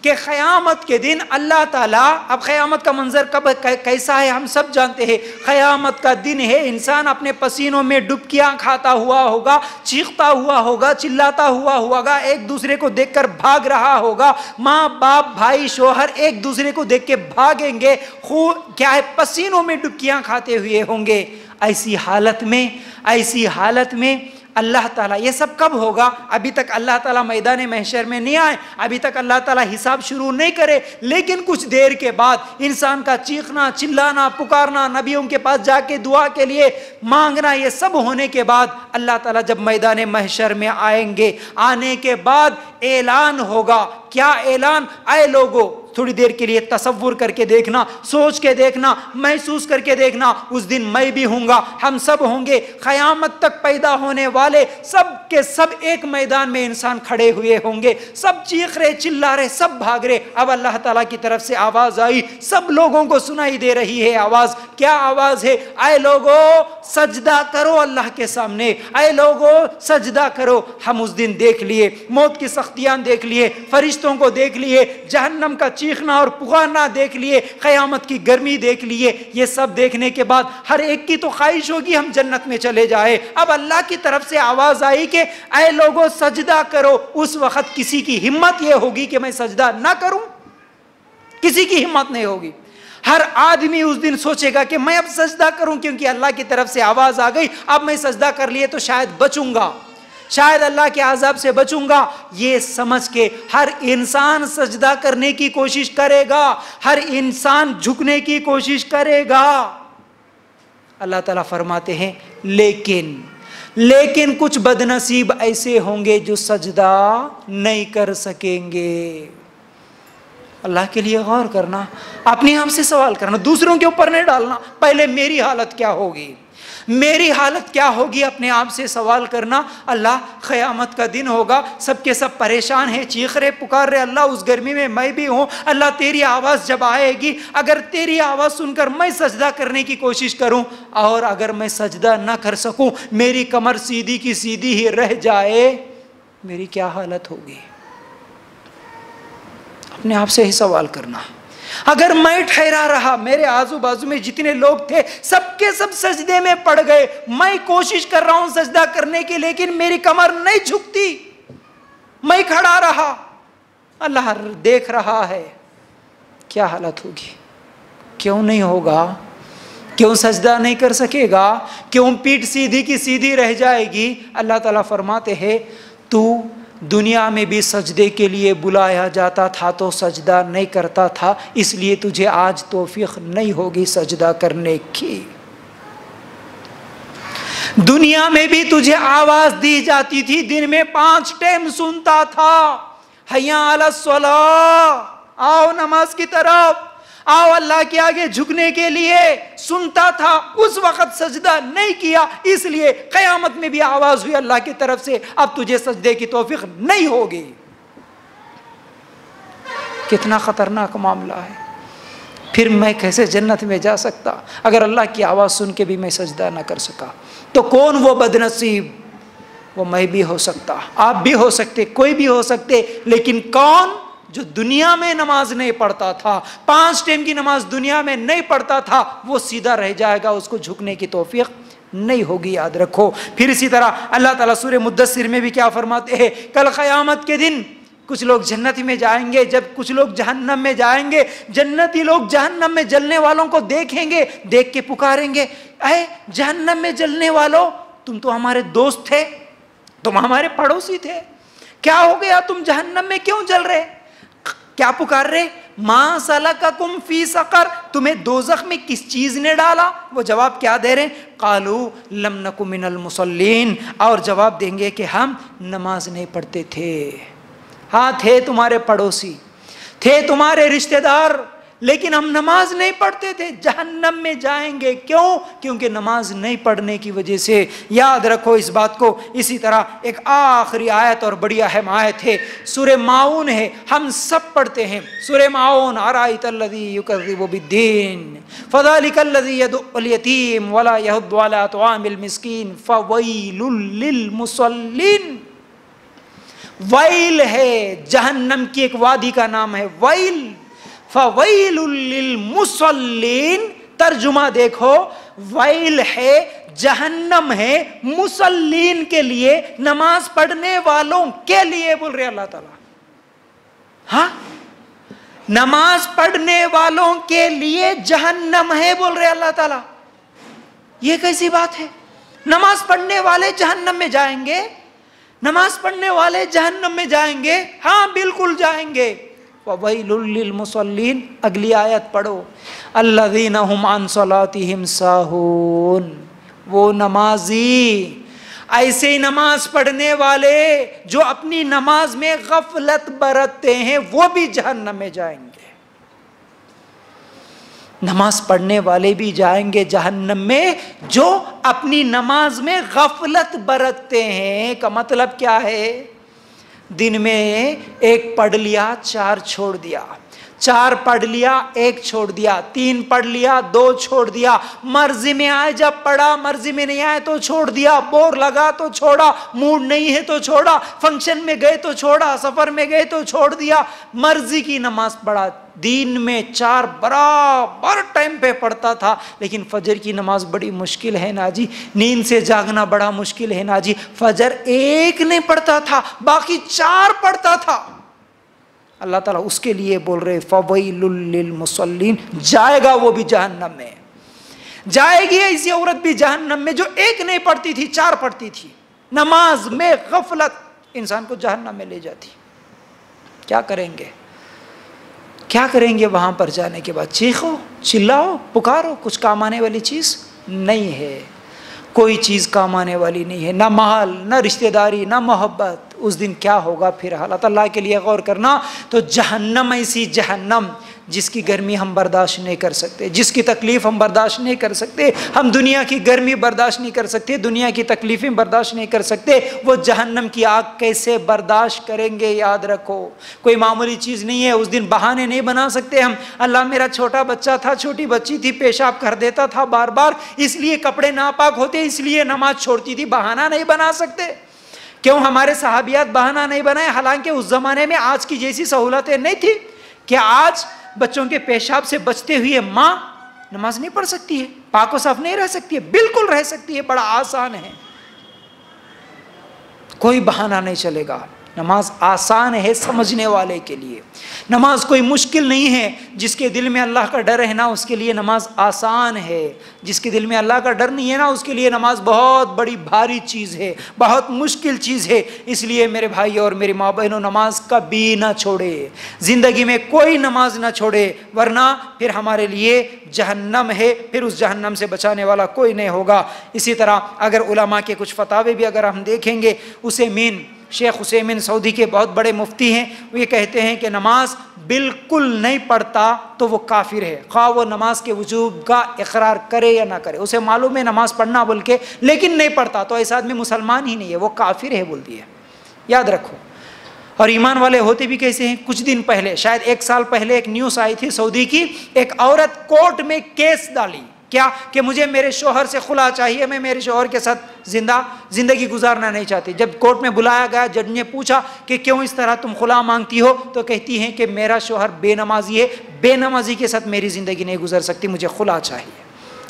कि क़यामत के दिन अल्लाह ताला, अब क़यामत का मंजर कब कैसा है हम सब जानते हैं। क़यामत का दिन है, इंसान अपने पसीनों में डुबकियां खाता हुआ होगा, चीखता हुआ होगा, चिल्लाता हुआ होगा, एक दूसरे को देखकर भाग रहा होगा। माँ बाप भाई शोहर एक दूसरे को देख के भागेंगे, क्या है, पसीनों में डुबकियां खाते हुए होंगे। ऐसी हालत में अल्लाह ताला, ये सब कब होगा? अभी तक अल्लाह ताला मैदान महशर में नहीं आए, अभी तक अल्लाह ताला हिसाब शुरू नहीं करे, लेकिन कुछ देर के बाद इंसान का चीखना, चिल्लाना, पुकारना, नबियों के पास जाके दुआ के लिए मांगना, ये सब होने के बाद अल्लाह ताला जब मैदान महशर में आएंगे, आने के बाद ऐलान होगा। क्या ऐलान? ऐ लोगों, थोड़ी देर के लिए तसव्वुर करके देखना, सोच के देखना, महसूस करके देखना, उस दिन मैं भी हूँगा, हम सब होंगे। क़यामत तक पैदा होने वाले सब के सब एक मैदान में इंसान खड़े हुए होंगे, सब चीख रहे, चिल्ला रहे, सब भाग रहे। अब अल्लाह ताला की तरफ से आवाज़ आई, सब लोगों को सुनाई दे रही है आवाज़। क्या आवाज़ है? ऐ लोगों, सजदा करो अल्लाह के सामने, ऐ लोगों सजदा करो। हम उस दिन देख लिए, मौत की सख्तियाँ देख लिए, फरिश्तों को देख लिए, जहन्नम का चीखना और पुकारना देख लिए, क़यामत की गर्मी देख लिए। ये सब देखने के बाद हर एक की तो ख्वाहिश होगी हम जन्नत में चले जाए। अब अल्लाह की तरफ से आवाज़ आई कि ऐ लोगों सजदा करो। उस वक़्त किसी की हिम्मत ये होगी कि मैं सजदा ना करूं? किसी की हिम्मत नहीं होगी। हर आदमी उस दिन सोचेगा कि मैं अब सजदा करूं, क्योंकि अल्लाह की तरफ से आवाज़ आ गई, अब मैं सजदा कर लिए तो शायद बचूंगा, शायद अल्लाह के अज़ाब से बचूंगा। ये समझ के हर इंसान सजदा करने की कोशिश करेगा, हर इंसान झुकने की कोशिश करेगा। अल्लाह ताला फरमाते हैं लेकिन कुछ बदनसीब ऐसे होंगे जो सजदा नहीं कर सकेंगे। अल्लाह के लिए गौर करना, अपने आप से सवाल करना, दूसरों के ऊपर नहीं डालना। पहले मेरी हालत क्या होगी? मेरी हालत क्या होगी, अपने आप से सवाल करना। अल्लाह क़यामत का दिन होगा, सबके सब परेशान हैं, चीख रहे पुकार रहे, अल्लाह उस गर्मी में मैं भी हूँ। अल्लाह तेरी आवाज़ जब आएगी, अगर तेरी आवाज़ सुनकर मैं सजदा करने की कोशिश करूँ और अगर मैं सजदा ना कर सकूँ, मेरी कमर सीधी की सीधी ही रह जाए, मेरी क्या हालत होगी। अपने आप से ही सवाल करना। अगर मैं ठहरा रहा, मेरे आजू बाजू में जितने लोग थे सबके सब सजदे में पड़ गए, मैं कोशिश कर रहा हूं सजदा करने की, लेकिन मेरी कमर नहीं झुकती, मैं खड़ा रहा, अल्लाह देख रहा है, क्या हालत होगी। क्यों नहीं होगा, क्यों सजदा नहीं कर सकेगा, क्यों पीठ सीधी की सीधी रह जाएगी। अल्लाह ताला फरमाते हैं तू दुनिया में भी सजदे के लिए बुलाया जाता था तो सजदा नहीं करता था, इसलिए तुझे आज तौफीक नहीं होगी सजदा करने की। दुनिया में भी तुझे आवाज दी जाती थी, दिन में 5 टाइम सुनता था, हय्या अला सलाह, आओ नमाज की तरफ, आओ अल्लाह के आगे झुकने के लिए, सुनता था। उस वक्त सजदा नहीं किया, इसलिए क़यामत में भी आवाज हुई अल्लाह की तरफ से, अब तुझे सजदे की तौफीक नहीं होगी। कितना खतरनाक मामला है। फिर मैं कैसे जन्नत में जा सकता अगर अल्लाह की आवाज सुन के भी मैं सजदा ना कर सका। तो कौन वो बदनसीब, वो मैं भी हो सकता, आप भी हो सकते, कोई भी हो सकते, लेकिन कौन, जो दुनिया में नमाज नहीं पढ़ता था, 5 टाइम की नमाज दुनिया में नहीं पढ़ता था, वो सीधा रह जाएगा, उसको झुकने की तौफीक नहीं होगी, याद रखो। फिर इसी तरह अल्लाह ताला सूरह मुद्दस्सिर में भी क्या फरमाते हैं, कल क़यामत के दिन कुछ लोग जन्नत में जाएंगे, जब कुछ लोग जहन्नम में जाएंगे, जन्नती लोग जहन्नम में जलने वालों को देखेंगे, देख के पुकारेंगे, अरे जहन्नम में जलने वालों, तुम तो हमारे दोस्त थे, तुम हमारे पड़ोसी थे, क्या हो गया, तुम जहन्नम में क्यों जल रहे। क्या पुकार रहे, मा सलकाकुम फी सकर, तुम्हें दोज़ख में किस चीज ने डाला। वो जवाब क्या दे रहे, कालू लम नकु मिनल मुसल्लीन, और जवाब देंगे कि हम नमाज नहीं पढ़ते थे। हाँ, थे तुम्हारे पड़ोसी, थे तुम्हारे रिश्तेदार, लेकिन हम नमाज नहीं पढ़ते थे। जहन्नम में जाएंगे, क्यों, क्योंकि नमाज नहीं पढ़ने की वजह से। याद रखो इस बात को। इसी तरह एक आखिरी आयत और बड़ी अहम आयत है, सूरह माऊन है, हम सब पढ़ते हैं सूरह माऊन। अराइतल्लज़ी युकज़्ज़िबु बिद्दीन फ़ज़ालिकल्लज़ी यदुअल यतीम वला यहुद्दु अला तुआमिल मिस्कीन फ़वैलुल लिल मुसल्लीन। वैल है, जहन्नम की एक वादी का नाम है वैल, फ़वैलुल लिल मुसल्लीन। तर्जुमा देखो, वैल है, जहन्नम है, मुसल्लीन के लिए, नमाज पढ़ने वालों के लिए बोल रहे अल्लाह ताला। हाँ, नमाज पढ़ने वालों के लिए जहन्नम है बोल रहे अल्लाह ताला। ये कैसी बात है, नमाज पढ़ने वाले जहन्नम में जाएंगे, नमाज पढ़ने वाले जहन्नम में जाएंगे। हाँ, बिल्कुल जाएंगे। ववैलुल लिल मुसल्लीन, अगली आयत पढ़ो, अल्लज़ीना हुम अन सलातिहिम साहून। वो नमाजी, ऐसे ही नमाज पढ़ने वाले जो अपनी नमाज में गफलत बरतते हैं, वो भी जहन्नम में जाएंगे। नमाज पढ़ने वाले भी जाएंगे जहन्नम में जो अपनी नमाज में गफलत बरतते हैं। का मतलब क्या है, दिन में 1 पढ़ लिया, 4 छोड़ दिया, 4 पढ़ लिया, 1 छोड़ दिया, 3 पढ़ लिया, 2 छोड़ दिया, मर्जी में आए जब पढ़ा, मर्जी में नहीं आए तो छोड़ दिया, बोर लगा तो छोड़ा, मूड नहीं है तो छोड़ा, फंक्शन में गए तो छोड़ा, सफर में गए तो छोड़ दिया, मर्जी की नमाज पढ़ा। दिन में 4 बराबर टाइम पे पढ़ता था, लेकिन फजर की नमाज बड़ी मुश्किल है ना जी, नींद से जागना बड़ा मुश्किल है ना जी। फजर 1 नहीं पढ़ता था, बाकी 4 पढ़ता था। अल्लाह ताला उसके लिए बोल रहे फ़वैलुल लिल मुसल्लीन, जाएगा वो भी जहन्नम में, जाएगी ऐसी औरत भी जहन्नम में जो 1 नहीं पढ़ती थी, 4 पढ़ती थी। नमाज में गफलत इंसान को जहन्नम में ले जाती। क्या करेंगे, क्या करेंगे वहां पर जाने के बाद? चीखो, चिल्लाओ, पुकारो, कुछ काम आने वाली चीज नहीं है, कोई चीज काम आने वाली नहीं है, ना माल, ना रिश्तेदारी, ना मोहब्बत। उस दिन क्या होगा फिर हालत, अल्लाह के लिए गौर करना। तो जहन्नम, ऐसी जहन्नम जिसकी गर्मी हम बर्दाश्त नहीं कर सकते, जिसकी तकलीफ़ हम बर्दाश्त नहीं कर सकते। हम दुनिया की गर्मी बर्दाश्त नहीं कर सकते, दुनिया की तकलीफ़ें बर्दाश्त नहीं कर सकते, वो जहन्नम की आग कैसे बर्दाश्त करेंगे? याद रखो, कोई मामूली चीज़ नहीं है। उस दिन बहाने नहीं बना सकते हम, अल्लाह मेरा छोटा बच्चा था, छोटी बच्ची थी, पेशाब कर देता था बार बार, इसलिए कपड़े नापाक होते, इसलिए नमाज छोड़ती थी। बहाना नहीं बना सकते। क्यों हमारे सहाबियात बहाना नहीं बनाए? हालांकि उस ज़माने में आज की जैसी सहूलतें नहीं थी। क्या आज बच्चों के पेशाब से बचते हुए माँ नमाज नहीं पढ़ सकती है, पाक व साफ नहीं रह सकती है? बिल्कुल रह सकती है, बड़ा आसान है, कोई बहाना नहीं चलेगा। नमाज आसान है समझने वाले के लिए, नमाज कोई मुश्किल नहीं है। जिसके दिल में अल्लाह का डर है ना, उसके लिए नमाज आसान है। जिसके दिल में अल्लाह का डर नहीं है ना, उसके लिए नमाज बहुत बड़ी भारी चीज़ है, बहुत मुश्किल चीज़ है। इसलिए मेरे भाई और मेरी माँ बहनों, नमाज कभी ना छोड़े, ज़िंदगी में कोई नमाज ना छोड़े, वरना फिर हमारे लिए जहन्नम है, फिर उस जहन्नम से बचाने वाला कोई नहीं होगा। इसी तरह अगर उलमा के कुछ फतावे भी अगर हम देखेंगे, उसेमीन, शेख हुसैन सऊदी के बहुत बड़े मुफ्ती हैं, वो ये कहते हैं कि नमाज बिल्कुल नहीं पढ़ता तो वो काफिर है, खा वो नमाज के वजूब का इकरार करे या ना करे। उसे मालूम है नमाज पढ़ना बोल के, लेकिन नहीं पढ़ता, तो ऐसा आदमी मुसलमान ही नहीं है, वो काफिर है बोल दिया। याद रखो। और ईमान वाले होते भी कैसे हैं? कुछ दिन पहले, शायद 1 साल पहले, एक न्यूज़ आई थी सऊदी की, एक औरत कोर्ट में केस डाली, क्या कि मुझे मेरे शोहर से खुला चाहिए, मैं मेरे शोहर के साथ जिंदगी गुजारना नहीं चाहती। जब कोर्ट में बुलाया गया, जज ने पूछा कि क्यों इस तरह तुम खुला मांगती हो, तो कहती हैं कि मेरा शोहर बेनमाजी है, बेनमाजी के साथ मेरी ज़िंदगी नहीं गुजर सकती, मुझे खुला चाहिए।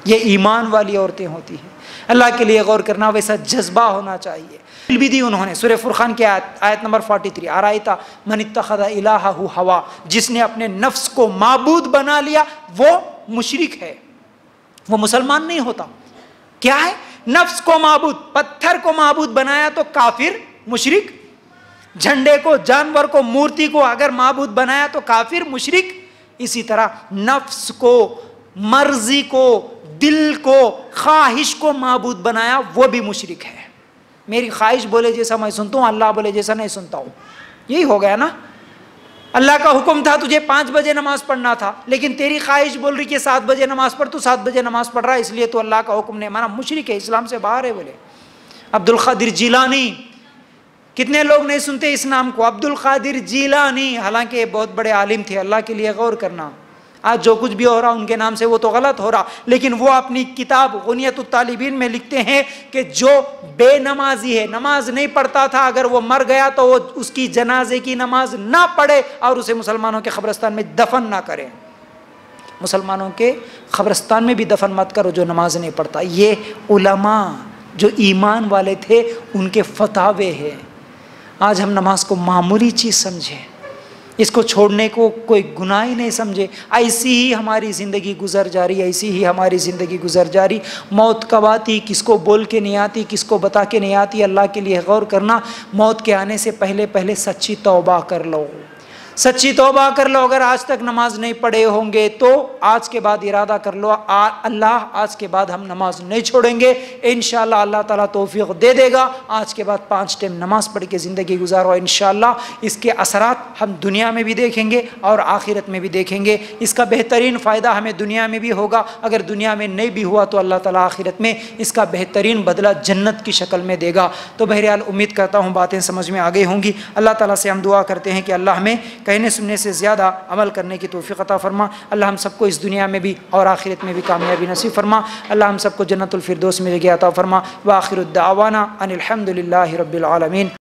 ये ईमान वाली औरतें होती हैं। अल्लाह के लिए गौर करना, वैसा जज्बा होना चाहिए। भी दी उन्होंने सूरह फुरकान की आयत नंबर 43, अरायता मन इत्तखज़ इलाहहु हवा, जिसने अपने नफ्स को माबूद बना लिया वो मुशरिक है, वो मुसलमान नहीं होता। क्या है? नफ्स को माबूद, पत्थर को माबूद बनाया तो काफिर, मुशरिक। झंडे को, जानवर को, मूर्ति को अगर माबूद बनाया तो काफिर, मुशरिक। इसी तरह नफ्स को, मर्जी को, दिल को, ख्वाहिश को माबूद बनाया वो भी मुशरिक है। मेरी ख्वाहिश बोले जैसा मैं सुनता हूँ, अल्लाह बोले जैसा नहीं सुनता हूँ, यही हो गया ना। अल्लाह का हुक्म था तुझे 5 बजे नमाज पढ़ना था, लेकिन तेरी ख्वाहिश बोल रही कि 7 बजे नमाज पढ़, तू 7 बजे नमाज पढ़ रहा है, इसलिए तो अल्लाह का हुक्म नहीं माना, मुशरिक है, इस्लाम से बाहर है। बोले अब्दुल कादिर जिलानी, कितने लोग नहीं सुनते इस नाम को, अब्दुल कादिर जिलानी, हालांकि ये बहुत बड़े आलिम थे। अल्लाह के लिए गौर करना, आज जो कुछ भी हो रहा उनके नाम से वो तो गलत हो रहा, लेकिन वो अपनी किताब गुनियतुत तालिबीन में लिखते हैं कि जो बेनमाजी है, नमाज नहीं पढ़ता था, अगर वो मर गया तो वो उसकी जनाजे की नमाज ना पढ़े और उसे मुसलमानों के कब्रिस्तान में दफन ना करें। मुसलमानों के कब्रिस्तान में भी दफन मत करो जो नमाज नहीं पढ़ता। ये उलमा जो ईमान वाले थे उनके फतावे हैं। आज हम नमाज को मामूली चीज़ समझें, इसको छोड़ने को कोई गुनाह ही नहीं समझे। ऐसी ही हमारी ज़िंदगी गुजर जा रही, ऐसी ही हमारी ज़िंदगी गुजर जा रही। मौत कब आती, किसको बोल के नहीं आती, किसको बता के नहीं आती। अल्लाह के लिए गौर करना, मौत के आने से पहले पहले सच्ची तौबा कर लो, सच्ची तौबा कर लो। अगर आज तक नमाज नहीं पढ़े होंगे तो आज के बाद इरादा कर लो, अल्लाह आज के बाद हम नमाज नहीं छोड़ेंगे। इंशाअल्लाह अल्लाह ताला तौफीक दे देगा। आज के बाद 5 टाइम नमाज पढ़ के ज़िंदगी गुजारो इंशाअल्लाह। इसके असरात हम दुनिया में भी देखेंगे और आखिरत में भी देखेंगे। इसका बेहतरीन फ़ायदा हमें दुनिया में भी होगा, अगर दुनिया में नहीं भी हुआ तो अल्लाह ताला आखिरत में इसका बेहतरीन बदला जन्नत की शक्ल में देगा। तो बहरहाल उम्मीद करता हूँ बातें समझ में आ गई होंगी। अल्लाह ताला से हम दुआ करते हैं कि अल्लाह हमें कहने सुनने से ज़्यादा अमल करने की तौफीक अता फरमा। अल्लाह हम सबको इस दुनिया में भी और आखिरत में भी कामयाबी नसीब फरमा। अल्लाह हम सबको जन्नतुल फिरदौस में जगह अता फरमा। व आखिरुद दावाना अनिल हम्दुलिल्लाहि रब्बिल आलमीन।